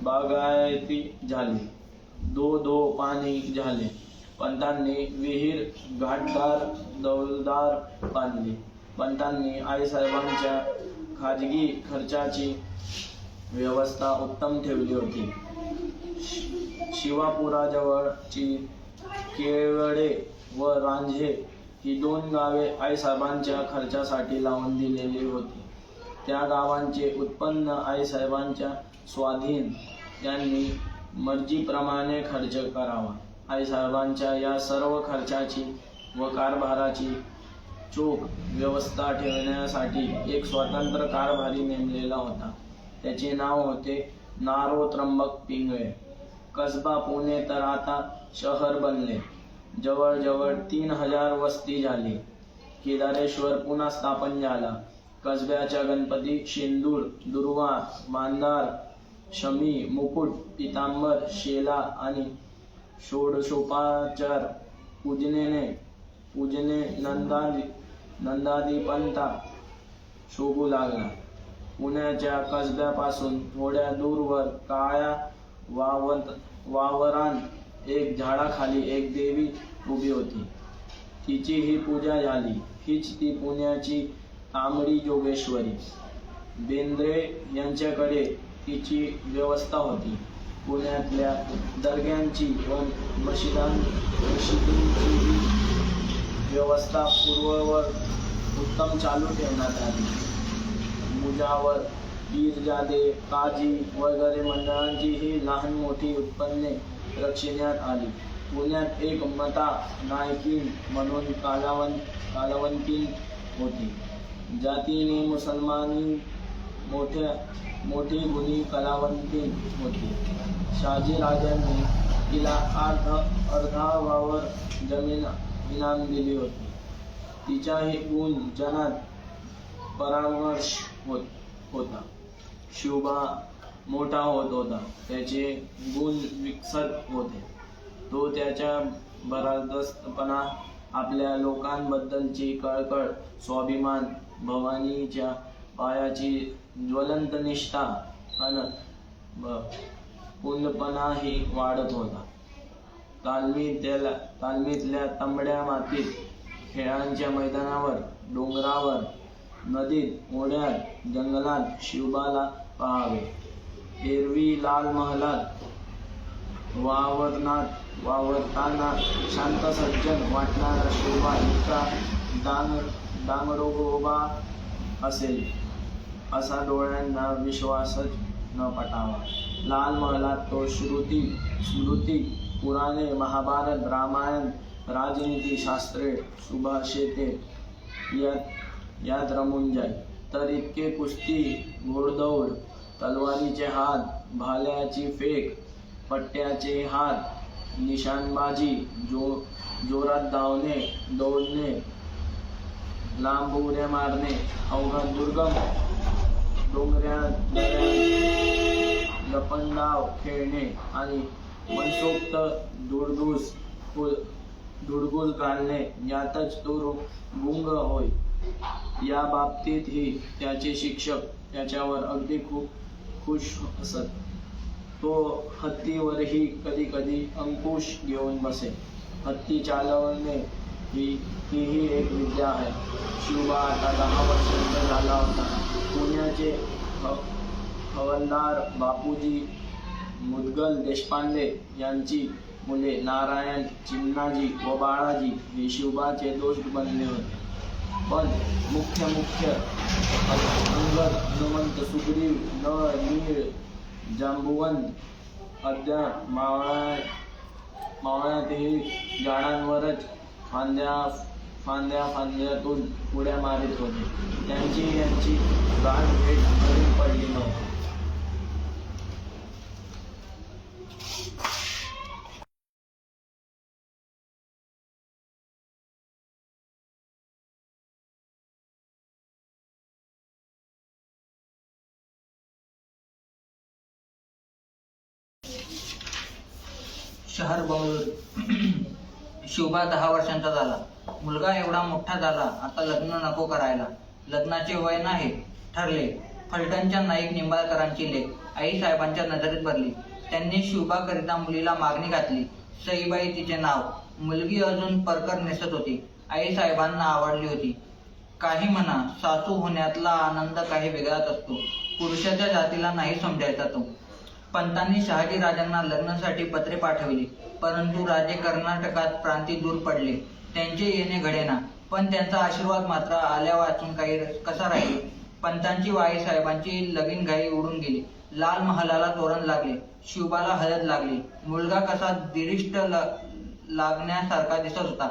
Speaker 3: बागायती झाली. धो पाणी झाले. पंतांनी विहीर घाटदार डौलदार बांधली. पंतांनी आईसाहेबांच्या खाजगी खर्चाची व्यवस्था उत्तम ठेवली होती. शिवापुराजवळची केळवडे व रांझे ही 2 गावे आईसाहेबांच्या खर्चासाठी लावून दिलेली होती. त्या गावांचे उत्पन्न आईसाहेबांच्या स्वाधीन. त्यांनी मर्जीप्रमाणे खर्च करावा. आईसाहेबांच्या या सर्व खर्चाची व कारभाराची चोख व्यवस्था ठेवण्यासाठी एक स्वतंत्र कारभारी नेमलेला होता. त्याचे नाव होते नारो त्र्यंबक पिंगळे. कसबा पुणे तर आता शहर बनले. जवळजवळ 3000 वस्ती झाली. केदारेश्वर पुन्हा स्थापन झाला. कसब्याच्या गणपती शेंदूर, दुर्वा, मांदार, शमी, मुकुट, पितांबर, शेला आणि षोडशोपचार पूजने नंदादीपंता शोभू लागला. पुण्याच्या कसब्यापासून थोड्या दूरवर काळ्या वावरात एक झाडाखाली एक देवी उभी होती. तिचीही पूजा झाली. हीच ती पुण्याची तांबडी जोगेश्वरी. बेंद्रे यांच्याकडे तिची व्यवस्था होती. पुण्यातल्या दर्ग्यांची व मशिदींची व्यवस्था पूर्ववत उत्तम चालू ठेवण्यात आली. मुजावर, पीरजादे, काजी वगैरे मंडळांचीही लहान मोठी उत्पन्ने रक्षिण्यात आली. पुण्यात एक मता नायकीन म्हणून कालवंतीन होती. जातीने मुसलमानी मोठी गुणी कलावंतीन होती. शहाजीराजांनी तिला अर्धा वावर जमीन इनाम दिली होती. तिचाही गुण जनात परामर्श होता. शिवबा मोठा होत होता. त्याचे गुण विकसत होते. तो त्याच्या भरदस्तपणा, आपल्या लोकांबद्दलची कळकळ, स्वाभिमान, भवानीच्या पायाची ज्वलंत निष्ठा अन पुंडपणाही वाढत होता. तालमीतल्या तांबड्या मातीत, खेळांच्या मैदानावर, डोंगरावर, नदीत, ओढ्यात, जंगलात शिवबाला पहावे. एरवी लाल महालात वावरताना शांत सज्जन वाटणारा शिवबा इतका डांगडोबा असेल असा डोळ्यांना विश्वासच न पटावा. लाल महालात तो स्मृती, पुराणे, महाभारत, रामायण, राजनीती, शास्त्रे, सुभाषिते यात रमून जाई. तर इतके कुस्ती, घोडदौड, तलवारीचे हात, भाल्याची फेक, पट्ट्याचे हात, निशाणबाजी, जोरात धावणे, दौडणे, लांब उड्या मारणे, अवघड दुर्गम डोंगरात लपंडाव खेळणे आणि मनसोक्त धुडगूस घालणे यातच तो गुंग होय. या बाबतीतही त्याचे शिक्षक त्याच्यावर अगदी खूप खुश असत. तो हत्तीवरही कधी कधी अंकुश घेऊन बसे. हत्ती चालवणे हीही एक विद्या आहे. शिवबा आता 10 वर्षांचा झाला होता. पुण्याचे हवालदार बापूजी मुदगल देशपांडे यांची मुले नारायण, चिमणाजी व बाळाजी हे शिवबाचे दोस्त बनले होते. पण मुख्य अंगद, हनुमंत, सुग्रीव, नळ, नीळ, जांबुवंत अद्या मावळ्यातही झाडांवरच फांद्यातून उड्या मारित होते. यांची गाठ भेट कधी पडली नव्हती.
Speaker 1: शहर बंगळुरू. शिवबा 10 वर्षांचा झाला. मुलगा एवढा मोठा झाला, आता लग्न नको करायला. लग्नाचे वय नाही ठरले. फलटणच्या नाईक निंबाळकरांची लेक आई साहेबांच्या नजरेत भरली. त्यांनी शिवबाकरिता मुलीला मागणी घातली. सईबाई तिचे नाव. मुलगी अजून परकर नेसत होती. आई साहेबांना आवडली होती. काही म्हणा, सासू होण्यातला आनंद काही वेगळाच असतो. पुरुषाच्या जातीला नाही समजायचा तो. पंतांनी शहाजीराजांना लग्नासाठी पत्रे पाठवली, परंतु राजे कर्नाटकात प्रांती दूर पडले. त्यांचे येणे घडेना. पण त्यांचा आशीर्वाद मात्र आल्या वाचून कसा राहील. पंतांची व आई साहेबांची लगीन घाई उडून गेली. लाल महालाला तोरण लागले. शिवबाला हळद लागली. मुलगा कसा दिरिष्ट लागण्यासारखा दिसत होता.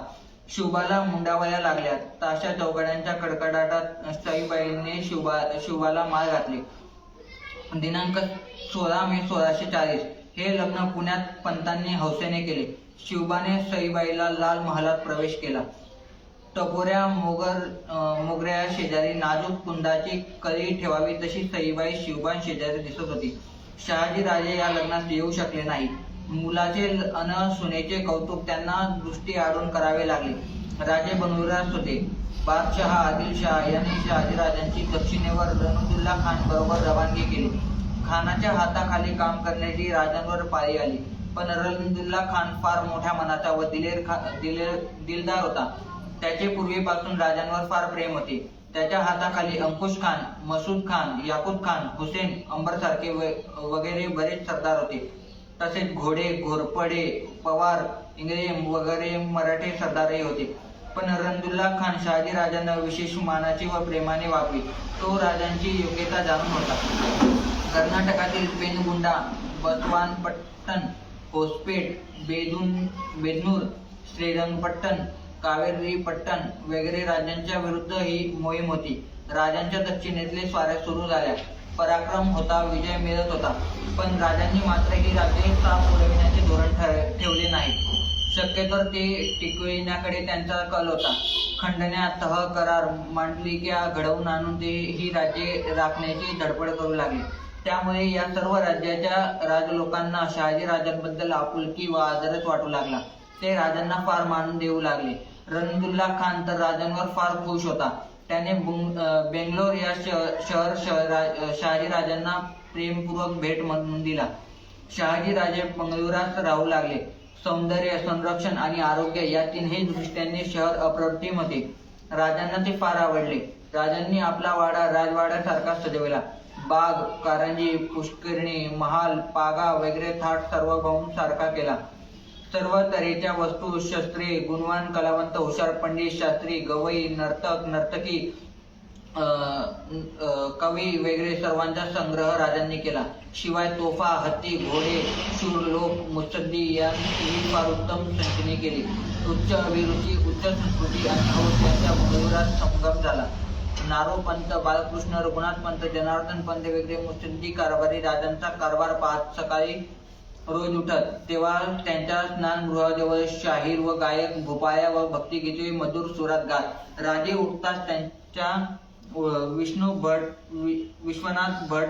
Speaker 1: शिवबाला मुंडावल्या लागल्या. ताशा चौघड्यांच्या कडकडाटात सईबाईंनी शिवबाला माळ घातली. दिनांक 16 मे 1640 हे लग्न पुण्यात पंतांनी हौसेने केले. शिवबाने सईबाईला लाल महालात प्रवेश केला. टपोऱ्या मोगऱ्या शेजारी नाजूक कुंदाची कळी ठेवावी तशी सईबाई शिवबान शेजारी दिसत होती. शहाजी राजे या लग्नात येऊ शकले नाही. मुलाचे अन सुनेचे कौतुक त्यांना दृष्टी आडून करावे लागले. राजे बनविरास होते. बादशहा आदिलशाह यांनी शहाजीराजांची दक्षिणेवर रणुद्दुल्ला खान बरोबर रवानगी केली. खानाच्या हाताखाली काम करण्याची राजांवर पाळी आली. पण रणुद्दुल्ला खान फार मोठ्या मनाचा व दिलदार होता. त्याचे पूर्वीपासून राजांवर फार प्रेम होते. त्याच्या हाताखाली अंकुश खान, मसूद खान, याकूत खान, हुसेन अंबर सारखे वगैरे बरेच सरदार होते. तसेच घोडे, घोरपडे, पवार, इंग्रज वगैरे मराठी सरदारही होते. पण रणुद्दुल्ला खान शहाजी राजांना विशेष मानाची व प्रेमाने वागवे. तो राजांची योग्यता जाणून होता. कर्नाटकातील पेनगुंडा, बसवानपट्टण, होसपेट, बेदनूर, श्रीरंगपट्टण, कावेरीपट्टण वगैरे राज्यांच्या विरुद्ध ही मोहीम होती. राजांच्या दक्षिणेतले स्वाऱ्या सुरू झाल्या. पराक्रम होता, विजय मिळत होता. पण राजांनी मात्र ही राज्ये साफ पुरविण्याचे धोरण ठेवले नाही. शक्यतोवर ते टिकविण्याकडे त्यांचा कल होता. खंडण्या, तह, करार, मांडलिका घडवून आणून ते ही राज्ये राखण्याची धडपड करू लागले. त्यामुळे या सर्व राज्याच्या राजलोकांना शहाजी राजांबद्दल आपुलकी व आदरच वाटू लागला. ते राजांना फार मान देऊ लागले. रणुद्दुल्ला खान तर राजांवर फार खुश होता. त्याने बेंगलोर या शहर शहाजी राजांना प्रेमपूर्वक भेट म्हणून दिला. शहाजी राजे बंगळुरात राहू लागले. सौंदर्य, संरक्षण आणि आरोग्य या तिन्ही दृष्ट्यांनी शहर अप्रतिम होते. राजांना ते फार आवडले. राजांनी आपला वाडा राजवाड्यासारखा सजवला. बाग, कारंजी, पुष्करिणी, महाल, पागा वगैरे थाट सार्वभौम सारखा केला. सर्व तऱ्हेच्या वस्तू, शस्त्रे, गुणवान कलावंत, हुशार पंडित, शास्त्री, गवई, नर्तक, नर्तकी, कवी वगैरे सर्वांचा संग्रह राजांनी केला. शिवाय तोफा, हत्ती, घोडे, शूर लोक, मुत्सद्दी यांचीही फार उत्तम संचने केली. उच्च अभिरुची, उच्च संस्कृती आणि हौस यांचा बंगळुरात संगम झाला. नारोपंत, बालकृष्ण, रघुनाथपंत, जनार्दन पंत वगैरे मुत्सद्दी कारभारी राजांचा कारभार पाहत सकाळी रोज उठत. तेव्हा त्यांच्या स्नानगृहाजवळ शाहीर व गायक भोपाळ्या व भक्तिगीते मधुर सुरात गात. राजे उठताच त्यांच्या विश्वनाथ भट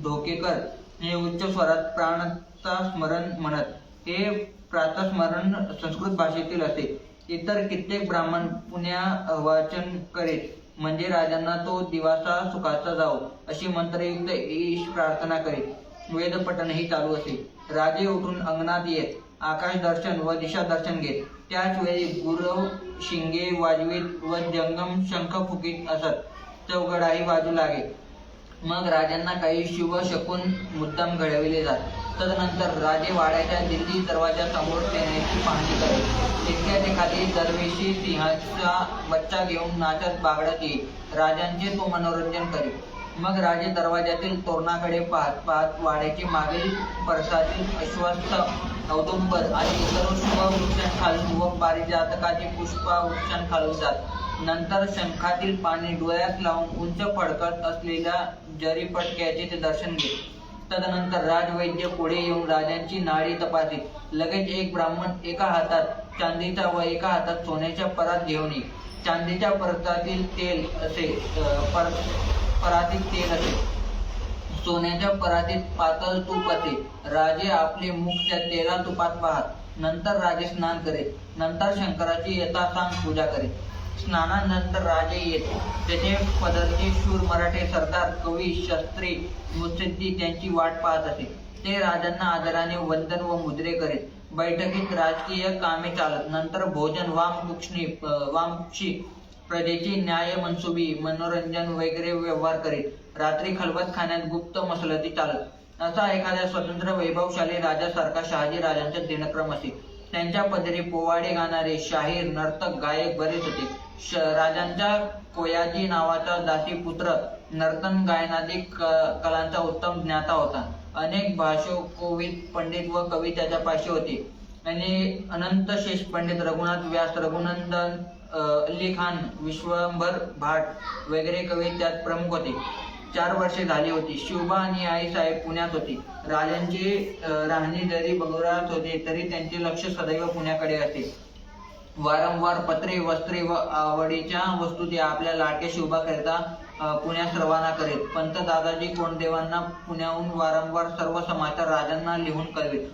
Speaker 1: ढोकेकर हे उच्च स्वरात प्राणाचा स्मरण म्हणत. हे प्रातस्मरण संस्कृत भाषेतील असे. इतर कित्येक ब्राह्मण पुण्या वाचन करीत. म्हणजे राजांना तो दिवासा सुखाचा जावो अशी मंत्रयुक्त ईश प्रार्थना करीत. वेदपठणही चालू असे. राजे उठून अंगणात येत. आकाश दर्शन व दिशा दर्शन घेत. त्याच वेळी गुरव शिंगे वाजवीत व जंगम शंख फुकीत असत. चौघडाही वाजू लागे. मग राजांना काही शुभ शकून मुद्दाम घडविले जात. तदनंतर राजे वाड्याच्या दिल्ली दरवाजासमोर सेनेची पाहणी करत. तितक्यात एखादी दरवेशी सिंहाचा बच्चा घेऊन नाचत बागडत येईल. राजांचे तो मनोरंजन करीत. मग राजे दरवाजातील तोरणाकडे पाहत पाहत वाड्याची मागील परसातील अश्वत्थ, औदुंबर आणि इतर शुभ वृक्षांखालून व पारिजातकाची पुष्पा वृक्षांखालून जात. नंतर शंखातील पाणी डोळ्यात लावून उंच फडकत असलेल्या जरीपटक्याचे ते दर्शन घेत. तदनंतर राजवैद्य पुढे येऊन राजांची नाडी तपासीत. लगेच एक ब्राह्मण एका हातात चांदीचा व एका हातात सोन्याच्या परात घेऊन येई. चांदीच्या परातीत तेल असे. सोन्याच्या परातीत पातळ तूप असे. राजे आपले मुख त्या तेला तुपात पाहत. नंतर राजे स्नान करीत. नंतर शंकराची यथासांग पूजा करीत. स्नानानंतर राजे येत. तेथे पदरचे शूर मराठे सरदार, कवी, शास्त्री, मुत्सद्दी त्यांची वाट पाहत असे. ते राजांना आदराने वंदन व मुद्रे करीत. बैठकीत राजकीय कामे चालत. नंतर भोजन, वामकुक्षी, प्रजेची न्याय मनसुबी, मनोरंजन वगैरे व्यवहार करीत. रात्री खलबत खाण्यात गुप्त मसलती चालत. असा एखाद्या स्वतंत्र वैभवशाली राजासारखा शहाजी राजांचा दिनक्रम असे. त्यांच्या पदरी पोवाडे गाणारे शाहीर, नर्तक, गायक बरेच होते. राजांच्या कोयाजी नावाचा दासीपुत्र नर्तन गायनादी कलांचा उत्तम ज्ञाता होता. अनेक भाषोकोविद पंडित व कवी त्याच्यापाशी होते. आणि अनंत शेष पंडित, रघुनाथ व्यास, रघुनंदन, अली खान, विश्वंभर भाट वगैरे कवी त्यात प्रमुख होते. 4 वर्षे झाली होती. शिवबा आणि आईसाहेब पुण्यात होती. राजांची राहणी जरी बंगळुरात होते तरी त्यांचे लक्ष सदैव पुण्याकडे असे. वारंवार पत्रे, वस्त्रे व आवडीच्या वस्तू ते आपल्या लाडक्या शिवबाकरिता पुण्यात रवाना करीत. पंत दादाजी कोंडदेवांना पुण्याहून वारंवार सर्व समाचार राजांना लिहून कळवीत.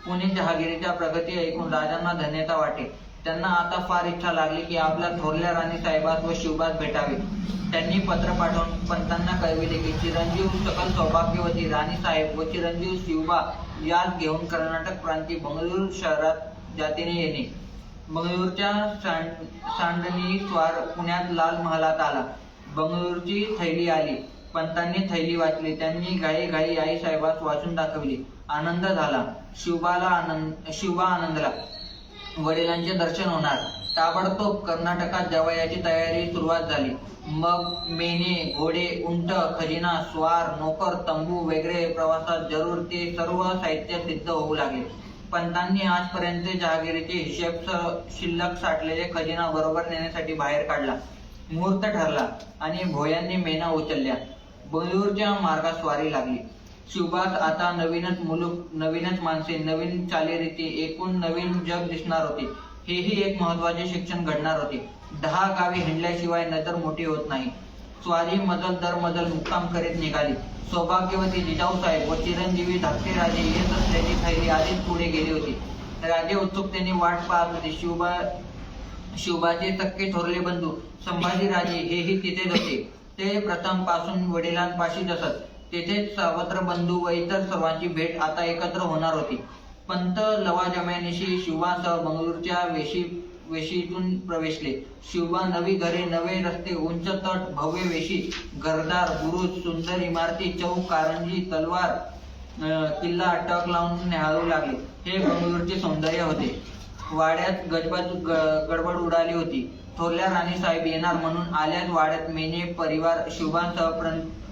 Speaker 1: पुणे जहागिरीच्या प्रगती ऐकून राजांना धन्यता वाटे. त्यांना आता फार इच्छा लागली की आपल्या थोरल्या राणीसाहेबास व शिवबास भेटावे. त्यांनी पत्र पाठवून पंतांना कळविले की चिरंजीव सकल सौभाग्यवती राणीसाहेब व चिरंजीव शिवबा यास घेऊन कर्नाटक प्रांती बंगळूर शहरात जातीने येणे. बंगळूरच्या सांडणी स्वार पुण्यात लाल महालात आला. बंगळूरची थैली आली. पंतांनी थैली वाचली. त्यांनी घाई आई साहेबास वाचून दाखवली. आनंद झाला. शिवबा आनंदला. वडिलांचे दर्शन होणार. ताबडतोब कर्नाटकात जावयाची तयारी सुरुवात झाली. मग मेने, घोडे, उंट, खजिना, स्वार, नोकर, तंबू वगैरे प्रवासात जरूर ते सर्व साहित्य सिद्ध होऊ लागले. पंतांनी आजपर्यंत जहागिरीचे हिशेब शिल्लक साठलेले खजिना बरोबर नेण्यासाठी बाहेर काढला. मुहूर्त ठरला आणि भोयांनी मेना उचलल्या. बंगळूरच्या मार्गात स्वारी लागली. शिवबास आता नवीनच मुलूक, नवीनच माणसे, नवीन चालीरीती, एकूण नवीन जग दिसणार होते. हेही एक महत्वाचे शिक्षण घडणार होते. 10 गावे हिंडल्याशिवाय नजर मोठी होत नाही. स्वारी मजल दर मजल मुक्काम करीत निघाली. सौभाग्यवती जिजाऊसाहेब व चिरंजीवी धाकटे राजे येत असल्याची थैली आधीच पुढे गेली होती. राजे उत्सुकतेने वाट पाहत होते. शिवबाचे सक्के थोरले बंधू संभाजीराजे हेही तिथेच होते. ते प्रथम पासून वडिलांपाशीच असत. तेथेच सावत्र बंधू व इतर सर्वांची भेट आता एकत्र होणार होती. पंत लवाजम्यानिशी शिवबासह बंगळूरच्या वेशीतून प्रवेशले. शिवबा नवी घरे, नवे रस्ते, उंच तट, भव्य वेशी, घरदार, बुरुज, सुंदर इमारती, चौक, कारंजी, तलवार, किल्ला टक लावून न्याहाळू लागले. हे बंगळूरचे सौंदर्य होते. वाड्यात गडबड उडाली होती. थोरल्या राणीसाहेब येणार म्हणून आल्याच वाड्यात मेने परिवार शिवबांसह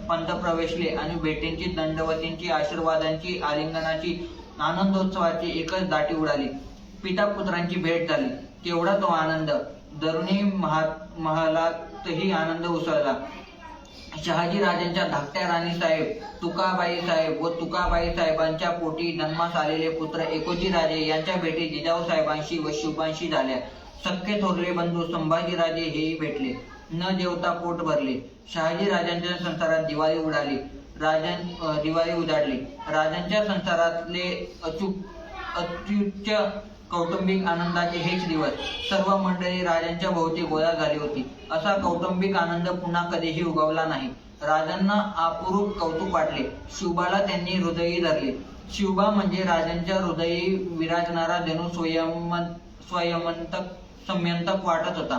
Speaker 1: पंत प्रवेशले आणि भेटींची, दंडवतींची, आशीर्वादांची, आलिंगनाची, आनंदोत्सवाची एकच दाटी उडाली. पिता पुत्रांची भेट झाली. केवढा तो आनंद! दरुणी महालातही आनंद उसळला. शहाजी राजांच्या धाकट्या राणीसाहेब तुकाबाई साहेब व तुकाबाई साहेबांच्या पोटी जन्मास आलेले पुत्र एकोजी राजे यांच्या भेटी जिजाऊ साहेबांशी व शिवबांशी झाल्या. सख्खे थोरले बंधू संभाजीराजे हेही भेटले. न जेवता पोट भरले. शहाजी राजांच्या संसारात दिवाळी उडाली. दिवाळी उजाडली. राजांच्या संसारातले अत्युच्च कौटुंबिक आनंदाचे हेच दिवस. सर्व मंडळी राजांच्या भोवती गोळा झाली होती. असा कौटुंबिक आनंद पुन्हा कधीही उगवला नाही. राजांना अपुरूप कौतुक वाटले. शिवबाला त्यांनी हृदयी धरले. शिवबा म्हणजे राजांच्या हृदयी विराजणारा जणू सम्यंतक वाटत होता.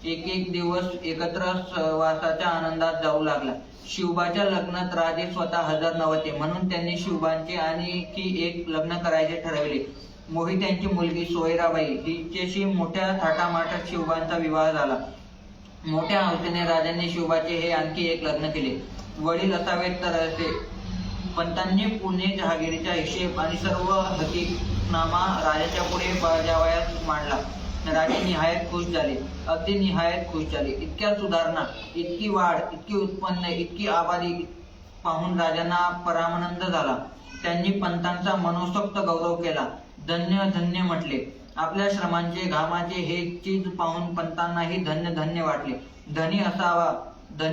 Speaker 1: एक दिवस एकत्र सहवासाच्या आनंदात जाऊ लागला. शिवबाच्या लग्नात राजे स्वतः हजर नव्हते म्हणून त्यांनी शिवबांचे आणखी एक लग्न करायचे ठरविले. मोहित्यांची मुलगी सोयराबाई हिच्याशी मोठ्या थाटामाटात शिवबांचा विवाह झाला. मोठ्या हौसेने राजांनी शिवबाचे हे आणखी एक लग्न केले. वडील असावेत तर असे. पंतांनी पुणे जहागिरीचा हिशेब आणि सर्व हकीकनामा राजाच्या पुढे बजावयास मांडला. राजे निहायत खुश झाले. अगदी निहायत खुश झाले. इतक्या सुधारणा, इतकी वाढ, इतकी उत्पन्न, इतकी आबादी पाहून राजांना परमानंद झाला. त्यांनी पंतांचा मनोसक्त गौरव केला. धन्य धन्य म्हटले. आपल्या श्रमांचे, घामाचे हे चीज पाहून पंतांनाही धन्य धन्य वाटले. धनी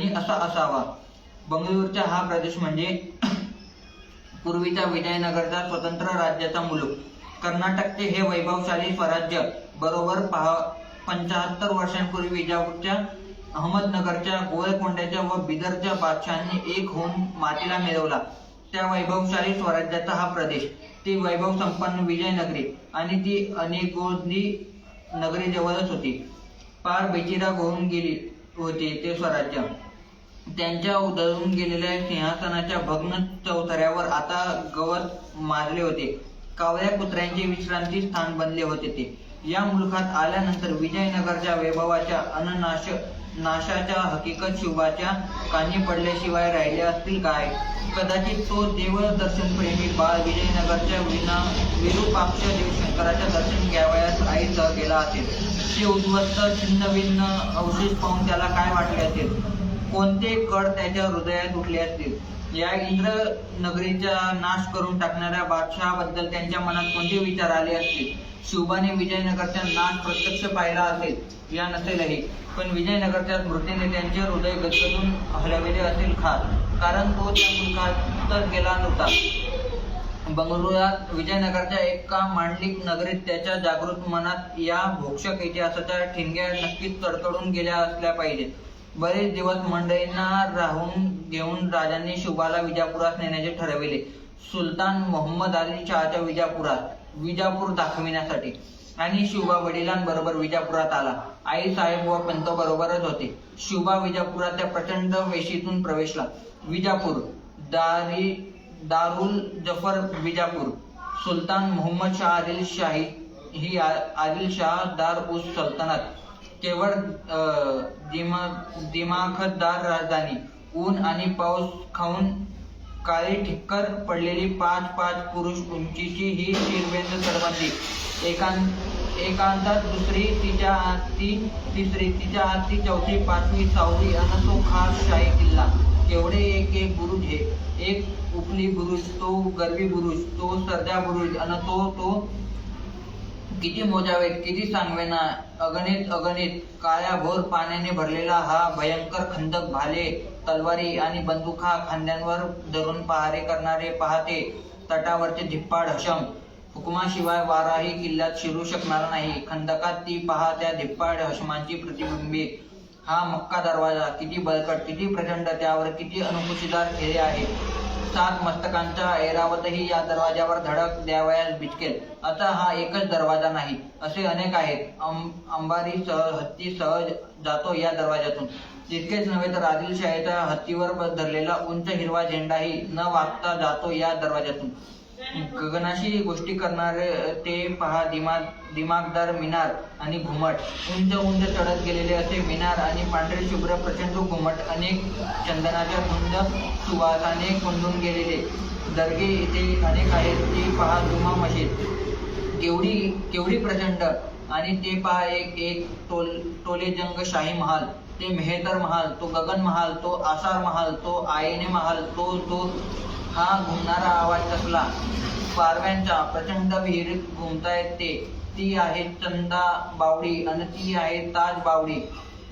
Speaker 1: असा असावा. बंगळूरचा हा प्रदेश म्हणजे पूर्वीचा विजयनगरचा स्वतंत्र राज्याचा मुलूक. कर्नाटकचे हे वैभवशाली स्वराज्य बरोबर 75 वर्षांपूर्वी विजापूरच्या, अहमदनगरच्या, गोळकोंड्याच्या व बिदरच्या बादशहांनी एक होऊन मातीला मिळवला. त्या वैभवशाली स्वराज्याचा हा प्रदेश, ती वैभव संपन्न विजयनगरी आणि ती अनेकोदी नगरी जवळच होती. पार बेचिरा होऊन गेली होती ते स्वराज्य. त्यांच्या उधळून गेलेल्या सिंहासनाच्या भग्न चौथऱ्यावर आता गवत माजले होते. कावळ्या कुत्र्यांचे विश्रांती स्थान बनले होते ते. या मुलखात आल्यानंतर विजयनगरच्या वैभवाच्या नाशाच्या हकीकत शिवबाच्या कानी पडल्याशिवाय राहिले असतील काय? कदाचित तो देवदर्शनप्रेमी बाळ विजयनगरच्या विरूपाक्ष देवशंकराच्या दर्शन घ्यावयास आईसह गेला असेल. ते उद्ध्वस्त छिन्नभिन्न अवशेष पाहून त्याला काय वाटले असेल? कोणते कड त्याच्या हृदयात उठले असतील? या इंद्र नगरीचा नाश करून टाकणाऱ्या बादशहाबद्दल त्यांच्या मनात कोणते विचार आले असतील? शिवबाने विजयनगरचा नाश प्रत्यक्ष पाहिला असेल या नसेलही, पण विजयनगरच्या स्मृतीने त्यांचे हृदय गदगदून हलविले असेल खास, कारण तो त्या मुलखातच गेला नव्हता. बंगळुरात विजयनगरच्या एका मांडलिक नगरीत त्याच्या जागृत मनात या भोक्षक इतिहासाच्या ठिणग्या नक्कीच तडतडून गेल्या असल्या पाहिजेत. बरेच दिवस मंडळींना राहून घेऊन राजांनी शिवबाला विजापुरात नेण्याचे ठरविले. सुलतान मोहम्मद आदिल शहाच्या विजापूर दाखविण्यासाठी. आणि शिवबा वडिलांबरोबर विजापुरात आला. आई साहेब व पंत बरोबरच होते. शिवबा विजापुराच्या प्रचंड वेशीतून प्रवेशला. विजापूर, दारुल जफर विजापूर. सुलतान मोहम्मद शाह आदिल शाही ही आदिलशाह दार उस सल्तनत, केवळ दिमाखदार राजधानी. ऊन आणि पाऊस खाऊन काळी ठिक्कर पडलेली 5-5 पुरुष उंचीची ही शिरबेंद तटबंदी. एकांतात दुसरी, तिच्या आत ती तिसरी, तिच्या आत ती चौथी, 5वी, 6वी अन तो खास शाही किल्ला. केवढे एक बुरुज हे. एक उपली बुरुज, तो गरबी बुरुज, तो सरजा बुरुज अन तो किती मोजावेत, किती सांगवेना. अगणित काळ्याभोर पाण्याने भरलेला हा भयंकर खंदक. भाले, तलवारी आणि बंदुका खांद्यांवर धरून पहारे करणारे पहाते. तटावरचे धिप्पाड हशम. हुकुमाशिवाय वाराही किल्ल्यात शिरू शकणार नाही. खंदकात ती पहा त्या धिप्पाड हशमांची प्रतिबिंबे. हा मक्का दरवाजा किती बळकट, किती प्रचंड, त्यावर किती अनुकुचीदार खेळे आहेत. 7 मस्तकांचा ऐरावतही या दरवाजावर धडक द्यावयास भिचकेल असा हा एकच दरवाजा नाही, असे अनेक आहेत. अंबारीसह हत्ती सहज जातो या दरवाजातून. तितकेच नव्हे तर आदिलशाहीच्या हत्तीवर धरलेला उंच हिरवा झेंडाही न वागता जातो या दरवाजातून. गगनाशी गोष्टी करणारे ते पहा दिमागदार मिनार आणि घुमट. उंच चढत गेलेले असे मिनार आणि पांढरे शुभ्र प्रचंड घुमट. अनेक चंदनाच्या धुंद सुवासाने कोंडून गेलेले दर्गे इथे अनेक आहेत. ते पहा जुमा मशीद, केवढी प्रचंड. आणि ते पहा एक टोलेजंग शाही महाल. ते मेहतर महाल, तो गगन महाल, तो आसार महाल, तो आईने महाल, तो हा घुमणारा आवाज कसला. पारव्यांच्या प्रचंड विहिरीत घुमतायत ते. ती आहे चंदा बावडी आणि ती आहे ताज बावडी.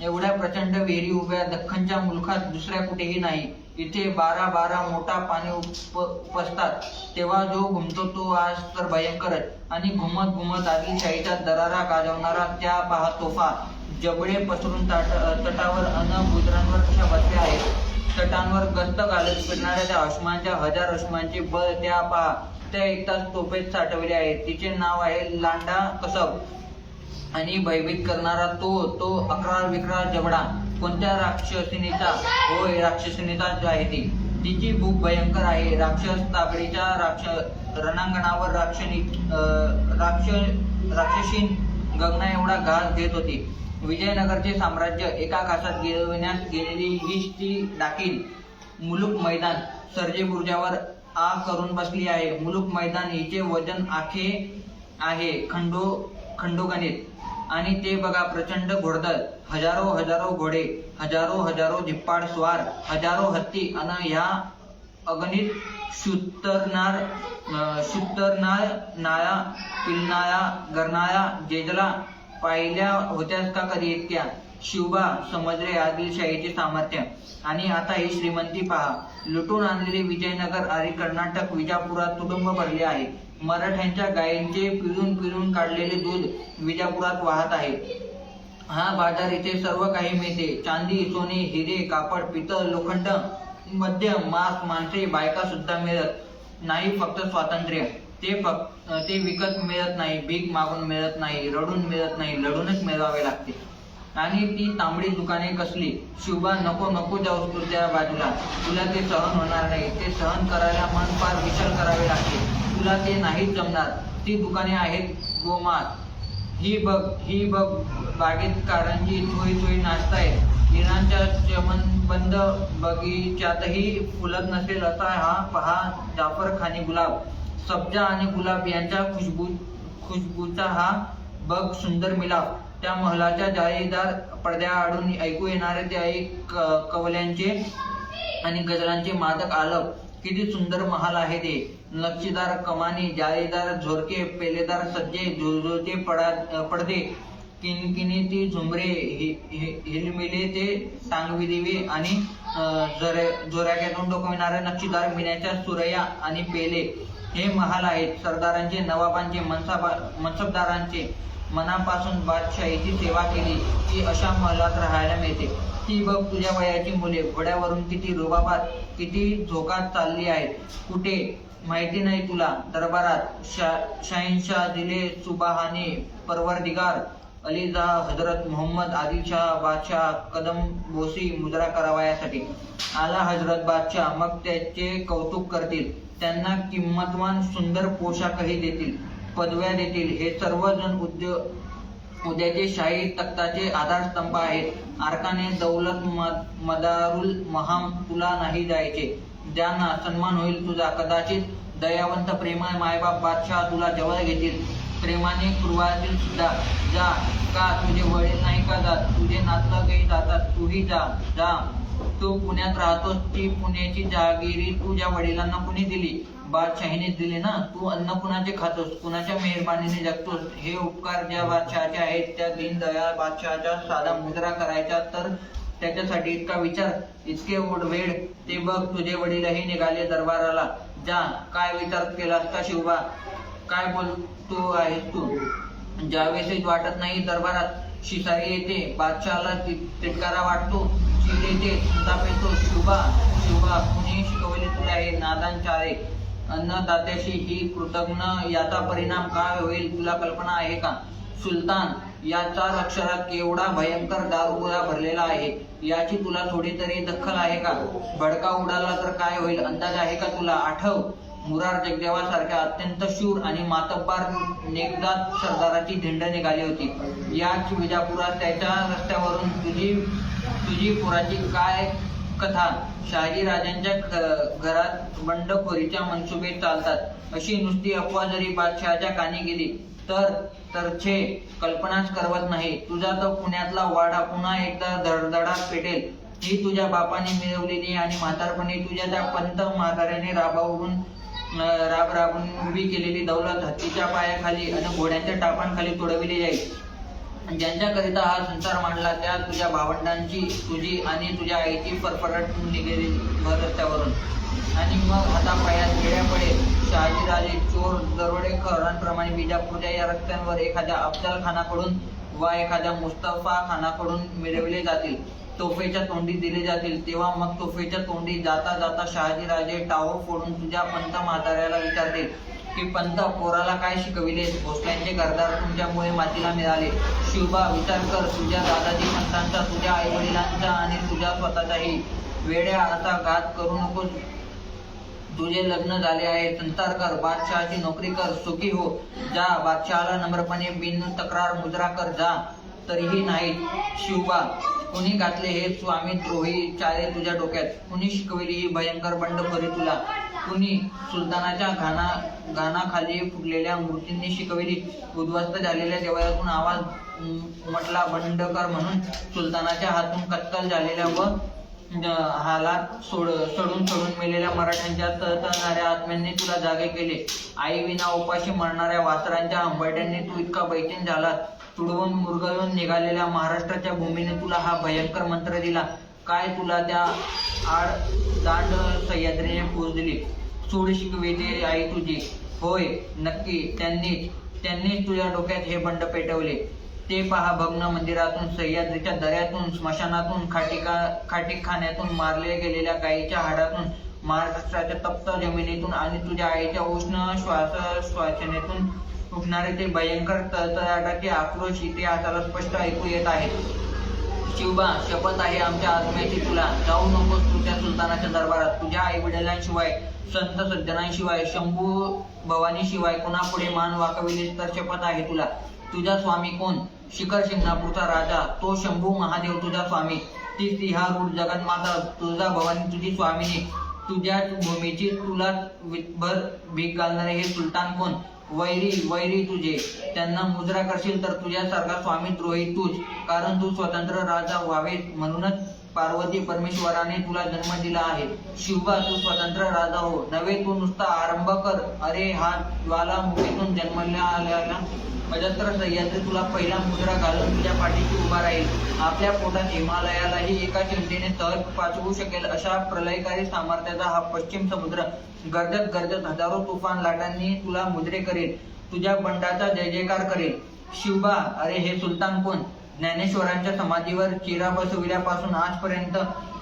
Speaker 1: एवढ्या प्रचंड विहिरी उभ्या दख्खनच्या मुलखात दुसऱ्या कुठेही नाही. इथे 12 मोठा पाणी उपसतात. तेव्हा जो घुमतो तो आज तर भयंकरच. आणि घुमत आदिलशाहीचा दरारा गाजवणारा त्या पहा तोफा. जबडे पसरून तटावर अन गुजरांवर कशा बसल्या आहेत. तटांवर गस्त घालत फिरणाऱ्या त्या अश्मांच्या 1000 अश्मांचे बळ त्या पहा. त्या एकताच तोफेत साठवले आहेत. तिचे नाव आहे लांडा कसब. आणि भयभीत करणारा तो 11 विक्राळ जबडा. कोणत्या राक्षसिनीचा? होय, राक्षसिनीचाच आहे ती. तिची भूक भयंकर आहे. राक्षस तागडीच्या रणांगणावर राक्षसीन गगना एवढा घास घेत होती. विजयनगरचे साम्राज्य एका घासात गिळविण्यास गेलेली हीच ती डाकीण. मुलूक मैदान सर्जे बुर्जावर आ करून बसली आहे. मुलूक मैदान हिचे वजन आखे आहे खंडोगणित. आणि ते बघा प्रचंड घोडदळ. हजारो घोडे, हजारो धिप्पाड स्वार, हजारो हत्ती अन ह्या अगणित शुतरनाळ, नाळा, पिलनाळा, गरनाळा, जेजला. पाहिल्या होत्यास का कधी इतक्या? शिवबा समजले आदिलशाहीचे सामर्थ्य. आणि आता ही श्रीमंती पहा. लुटून आणलेले विजयनगर आणि कर्नाटक विजापुरात तुडुंब भरले आहे. मराठ्यांच्या गायींचे पिळून काढलेले दूध विजापुरात वाहत आहे. हा बाजार, इथे सर्व काही मिळते. चांदी, सोने, हिरे, कापड, पितळ, लोखंड, मद्य, मांस, माणसे, बायका सुद्धा मिळत नाही. फक्त स्वातंत्र्य. ते विकत मिळत नाही, भीक मागून मिळत नाही, रडून मिळत नाही, लढूनच मिळवावे लागते. आणि ती तांबडी दुकाने कसली? शिवबा, नको जाऊस तू त्या बाजूला. तुला ते सहन होणार नाही. ते सहन करायला मन फार विशाल करावे लागते. तुला ते नाहीच जमणार. ती दुकाने आहेत गोमांस. ही बघ बागेत कारंजी थोई नाचतायत. इराणच्या चमनबंद बगीच्यातही फुलत नसेल असा हा पहा जाफरखानी गुलाब. सब्जा आणि गुलाब यांच्या खुशबूचा हा बघ सुंदर मिलाप. त्या महलाच्या जाळीदार पडद्याआडून ऐकू येणारे ते कवल्यांचे आणि गजलांचे मादक आलाप. किती सुंदर महाल आहे ते. नक्षीदार कमानी, जाळीदार झोरके, पेलेदार सज्जे, झुळझुळते पडदे, किणकिणीती झुमरे, हिलमिले ते टांगवी दिवे आणि झोराक्यातून डोकविणाऱ्या नक्षीदार मिन्याच्या सुरया आणि पेले हे महाल आहेत. सरदारांचे, नवाबांचे, मनसबदारांचे मनापासून बादशाहीची सेवा केली की अशा महालात राहायला मिळते. ती बघ तुझ्या वयाची मुले घोड्यावरून किती रुबाबात, किती झोकात चालली आहेत. कुठे माहिती नाही तुला? दरबारात शहानशाह दिले सुबाहाने परवरदिगार अलीजा हजरत मोहम्मद आदिलशाह बादशाह कदम बोसी मुजरा करावयासाठी. आला हजरत बादशाह, मग त्याचे कौतुक करतील, त्यांना किंमतवान सुंदर पोशाखही देतील, पदव्या देतील. हे सर्वजण उद्याचे शाही तख्ताचे आधारस्तंभ आहेत. आरकाने दौलत मदारुल महाम तुला नाही जायचे. ज्यांना सन्मान होईल तुझा. कदाचित दयावंत प्रेमळ मायबाप बादशाह तुला जवळ घेतील, प्रेमाने कुरवातील सुद्धा. जा, का तुझे वडील नाही का जात? तुझे नातलगही जातात, तूही जा. जा, तू पुण्यात राहतोस, ती पुण्याची जहागिरी तुझ्या वडिलांना कुणी दिली? बादशाहीनेच दिली ना. तू अन्न कुणाचे खातोस? कुणाच्या मेहरबानीने जगतोस? हे उपकार ज्या बादशहाचे आहेत त्या दीनदयाळ बादशहाच्या साधा मुजरा करायच्या, तर त्याच्यासाठी इतका विचार, इतके वेळ. ते बघ तुझे वडीलही निघाले दरबाराला. जा, काय विचार केलास का शिवबा? काय बोलतो आहेस तू? ज्यावेळेस वाटत नाही दरबारात शिसारी येते, बादशहाला तिटकारा वाटतो, चीड येते, संताप येतो. शिवबा, कुणी शिकवले तुला हे नादान चाळे? अन्नदात्याशी ही कृतज्ञ, याचा परिणाम काय होईल तुला कल्पना आहे का? सुलतान, या 4 अक्षरात केवढा भयंकर दारुगोळा भरलेला आहे, याची तुला थोडी तरी दखल आहे का? भडका उडाला तर काय होईल अंदाज आहे का तुला? आठव, मुरार जगदेवासारख्या अत्यंत शूर आणि मातब्बार नेकदात सरदाराची धिंड निघाली होती. याच विजापुरात त्याच्या रस्त्यावरून तुझी पुराची काय कथा? शहाजी राजांच्या घरात बंडखोरीच्या मनसुबे चालतात, अशी नुसती अफवा जरी बादशहाच्या कानी गेली तर छे, कल्पनाच करवत नाही. तुझा तर पुण्यातला वाडा पुन्हा एकदा धडधडात पेटेल. ही तुझ्या बापाने मिळवलेली आणि म्हातारपणी तुझ्या त्या पंत म्हाताऱ्याने राबवून उभी केलेली दौलत हत्तीच्या पायाखाली आणि घोड्यांच्या टापांखाली तोडविली जाईल. ज्यांच्याकरिता हा संसार मांडला त्या तुझ्या भावंडांची, तुझी आणि तुझ्या आईची फरफरट निघेली भर रस्त्यावरून. आणि मग हातापायात गेड्या पडेल. शहाजीराजे चोर दरोडेखोरांप्रमाणे बिजापूरच्या या रस्त्यांवर एखाद्या अफजल खानाकडून वा एखाद्या मुस्तफा खानाकडून मिळवले जातील, तोफेच्या तोंडी दिले जातील. तेव्हा मग तोफेच्या तोंडी जाता जाता शहाजीराजे टाहो फोडून तुझ्या पंत म्हाताऱ्याला विचारतील की पंत, पोराला काय शिकविले? भोसल्यांचे घरदार तुमच्यामुळे मातीला मिळाले. शिवबा, विचार कर, तुझ्या दादाजी पंतांचा, तुझ्या आई वडिलांचा आणि तुझ्या स्वतःचाही. वेड्या, असा घात करू नकोस. तुझे लग्न झाले आहे, संसार कर, बादशहाची नोकरी कर, सुखी हो. जा, बादशहाला नम्रपणे बिन तक्रार मुजरा कर. जा. तरीही नाही. शिवबा, कुणी घातले हे स्वामीद्रोही चाळे तुझ्या डोक्यात? कुणी शिकवली ही भयंकर बंडखोरी तुला? कुणी सुलतानाच्या घानाखाली फुटलेल्या मूर्तींनी शिकवली? उद्ध्वस्त झालेल्या देवळातून आवाज उमटला बंडकर म्हणून. सुलतानाच्या हातून कत्तल झालेल्या व हालात सडून मेलेल्या मराठ्यांच्या तळतळणाऱ्या आत्म्यांनी तुला जागे केले. आई विना उपाशी मरणाऱ्या वासरांच्या हंबरट्यांनी तू इतका बैचेन झालास. तुडवून मुरगळून निघालेल्या महाराष्ट्राच्या भूमीने तुला हा भयंकर मंत्र दिला. काय तुला त्या दांड सह्याद्रीने पोच दिली? सूड शिकविते आई तुझी. होय, नक्की, त्यांनीच तुझ्या डोक्यात हे बंड पेटवले. ते पहा, भग्न मंदिरातून, सह्याद्रीच्या दऱ्यातून, स्मशानातून, खाटीखान्यातून, मारले गेलेल्या गायीच्या हाडातून, महाराष्ट्राच्या तप्त जमिनीतून आणि तुझ्या आईच्या उष्ण श्वासनेतून उठणारे ते भयंकर तळतळाटाचे आक्रोश इतिहासाला स्पष्ट ऐकू येत आहेत. शिवबा, शपथ आहे आमच्या आत्म्याची तुला. जाऊ नकोस तुझ्या सुलतानाच्या दरबारात. तुझ्या आई वडिलांशिवाय, संत सज्जनांशिवाय, शंभू भवानीशिवाय कुणापुढे मान वाकविलीस तर शपथ आहे तुला. तुझा स्वामी कोण? शिखर शिंगणापूरचा राजा, तो शंभू महादेव तुझा स्वामी. ती सिंहारूढ जगन्माता तुळजा भवानी तुझी स्वामिनी. तुझ्याच भूमीची तुला वितभर भीक घालणारे हे सुलतान कोण? वैरी तुझे. त्यांना मुजरा करशील तर तुझ्यासारखा स्वामीद्रोही तूच. कारण तू स्वतंत्र राजा व्हावेस म्हणूनच पार्वती परमेश्वराने तुला जन्म दिला आहे. शिवबा तू स्वतंत्र राजा हो, नव्हे तू नुसता आरंभ कर. अरे हा ज्वालामुखीतून जन्मलेला अजस्त्र सह्याद्री तुला पहिला मुद्रा घालून तुझ्या पाठीशी उभा राहील. आपल्या पोटात हिमालयालाही एका चिमटीने सहज पाचवू शकेल अशा प्रलयकारी सामर्थ्याचा हा पश्चिम समुद्र गर्जत गर्जत हजारो तुफान लाटांनी तुला मुद्रे करेल. तुझ्या बंडाचा जय जयकार करेल. शिवबा अरे हे सुलतान कोण? ज्ञानेश्वरांच्या समाधीवर चिरा बसविल्यापासून आजपर्यंत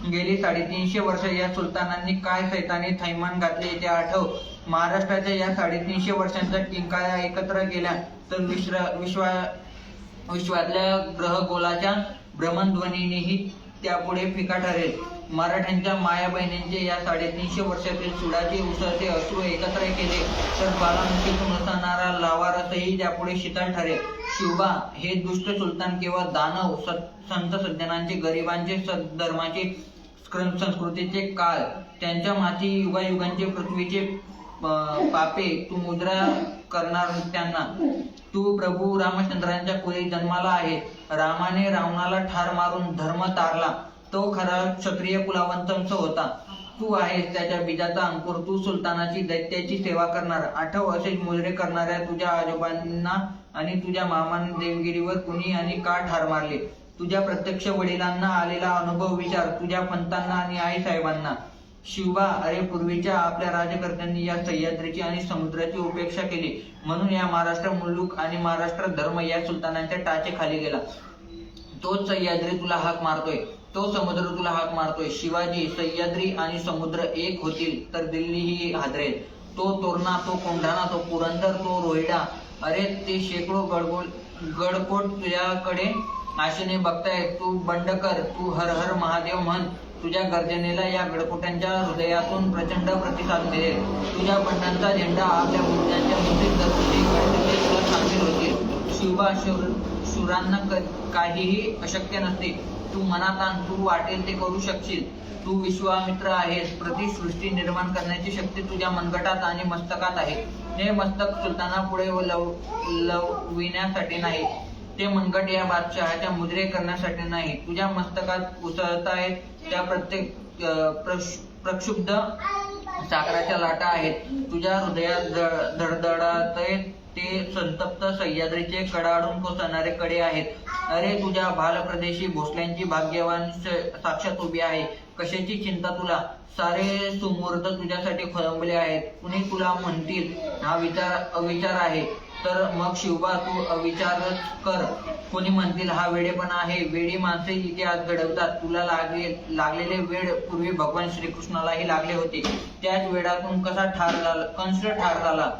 Speaker 1: गेली 350 वर्ष या सुलतानांनी काय सैतानी थैमान घातले ते आठव. महाराष्ट्राच्या या 350 वर्षांच्या किंकाळ्या एकत्र केल्या तर विश्वातल्या ग्रहगोलाच्या भ्रमणध्वनीनेही त्यापुढे फिका ठरेल. मराठ्यांच्या माया बहिणींचे या 350 वर्षातील सुडाचे उसळते अश्रू एकत्र केले तर ज्वालामुखीतून असणारा लावारसही त्यापुढे शीतल ठरेल. शिवबा हे दुष्ट सुलतान केवळ दानव, संत सज्जनांचे, गरिबांचे, धर्माचे, संस्कृतीचे काळ, त्यांच्या माथी युगायुगांचे पृथ्वीचे पापे तू मुद्रा करणार त्यांना. तू प्रभू रामचंद्रांच्या कुळी जन्माला आहे. रामाने रावणाला ठार मारून धर्म तारला. तो खरा क्षत्रिय कुलावंत होता. तू आहेस त्याच्या बीजाचा अंकुर. तू सुलतानाची दैत्याची सेवा करणार. आठव असेच मुजरे करणाऱ्या तुझ्या आजोबांना आणि तुझ्या मामांना देवगिरीवर कुणी आणि का ठार मारले. तुझ्या प्रत्यक्ष वडिलांना आलेला अनुभव विचार. तुझ्या पंतांना आणि आई साहेबांना. शिवबा अरे पूर्वीच्या आपल्या राजकर्त्यांनी या सह्याद्रीची आणि समुद्राची उपेक्षा केली म्हणून या महाराष्ट्र मुलूक आणि महाराष्ट्र धर्म या सुलतानांच्या टाचे खाली गेला. तोच सह्याद्री तुला हाक मारतोय. तो समुद्र तुला हाक मारतोय. शिवाजी सह्याद्री आणि समुद्र एक होतील तर दिल्लीही हादरेल. तो तोरणा, तो कोंढाणा, तो पुरंदर, तो रोहिडा, अरे ते शेकडो गडकोट तुझ्याकडे आशेने बघतायत. तू बंड कर. तू हर हर महादेव म्हण. तुझ्या गर्जनेला या गडकोटांच्या हृदयातून प्रचंड प्रतिसाद मिळेल. तुझ्या बंडांचा झेंडा आपल्या बुद्धांच्या मुठीत धरून गडकिल्ले तुला सामील होतील. शिवबा शूरांना काहीही अशक्य नसते. तू मनात आण. तू वाटेल ते करू शकशील. तू विश्वामित्र आहेस. सृष्टी निर्माण करण्याची शक्ती तुझ्या मनगटात आणि मस्तकात आहे. हे मस्तक सुलतानापुढे लवविण्यासाठी नाही. ते मनगट या बादशहाच्या मुद्रे करण्यासाठी नाही. तुझ्या मस्तकात उसळतायत त्या प्रत्येक प्रक्षुब्ध सागराच्या लाटा आहेत. तुझ्या हृदयात धडधडतयत ते संतप्त सह्याद्रीचे कडाडून कोसळणारे कडे आहेत. अरे तुझ्या भालप्रदेशी भोसल्यांची भाग्यवान साक्षात उभी आहे. कशाची चिंता तुला? सारे सुमुहूर्त तुझ्यासाठी खोळंबले आहेत. कुणी तुला म्हणतील हा अविचार आहे तर मग शिवबा तू अविचारच कर. कोणी म्हणतील हा वेडेपणा आहे. वेडी माणसे इतिहास घडवतात. तुला लागलेले वेड पूर्वी भगवान श्रीकृष्णालाही लागले होते. त्याच वेडातून कंस ठार झाला.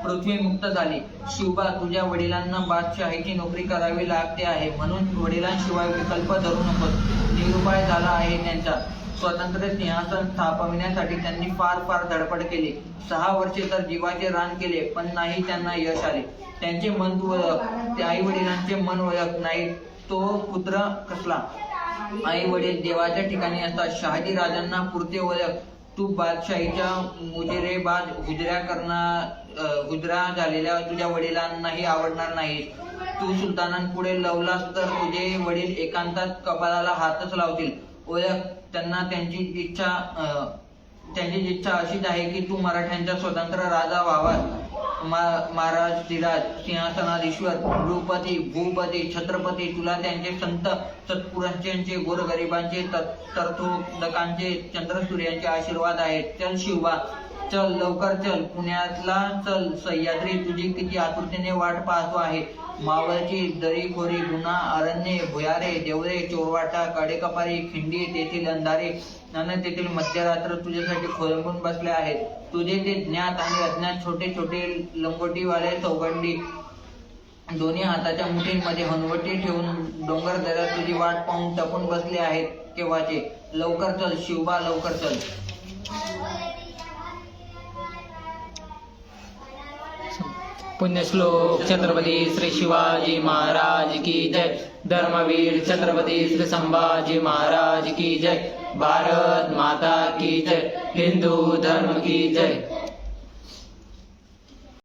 Speaker 1: पृथ्वी मुक्त झाली. शिवबा तुझ्या वडिलांना बादशहाची नोकरी करावी लागते आहे म्हणून वडिलांशिवाय विकल्प धरू नकोस. निरुपाय झाला आहे त्यांचा. स्वतंत्र सिंहासन स्थापविण्यासाठी त्यांनी फार धडपड केली. 6 वर्षे तर जीवाचे रान केले पण नाही त्यांना यश आले. त्यांचे मन तू ओळख. आई वडिलांचे मन ओळख. नाही तो पुत्र कसला. आई वडील देवाच्या ठिकाणी असतात. शहाजी राजांना पुरते ओळख. तू बादशाहीच्या मुजरेबाज हुजरा झालेल्या तुझ्या वडिलांनाही आवडणार नाही. तू सुलतानांपुढे लवलास तर तुझे वडील एकांतात कपाळाला हातच लावतील. ओळख त्यांना. त्यांची इच्छा अशीच आहे की तू मराठ्यांचा स्वतंत्र राजा व्हावास. महाराज, धीराज, सिंहासनाधीश्वर, नृपती, भूपती, छत्रपती तुला त्यांचे संत सत्पुरुषांचे, गोरगरिबांचे, तर्थोदकांचे, चंद्रसूर्यांचे आशीर्वाद आहेत. चल शिवबा चल, लवकर चल. पुण्यातला चल. सह्याद्री तुझी किती आतुरतेने वाट पाहतो आहे. मावळची, दरीखोरी, गुन्हा, अरण्ये, भुयारे, देवरे, चोरवाटा, काडेकपारी, खिंडी, तेथील अंधारे आणि तेथील मध्यरात्र तुझ्यासाठी खोळंबून बसले आहेत. तुझे ते ज्ञात आणि अज्ञात छोटे छोटे लंगोटीवाले चौगंडी दोन्ही हाताच्या मुठींमध्ये हनवटी ठेवून डोंगरदऱ्यात तुझी वाट पाहून टपून बसले आहेत केव्हाचे. लवकर चल शिवबा, लवकर चल.
Speaker 4: पुण्यश्लोक छत्रपती श्री शिवाजी महाराज की जय. धर्मवीर छत्रपती श्री संभाजी महाराज की जय. भारत माता की जय. हिंदू धर्म की जय.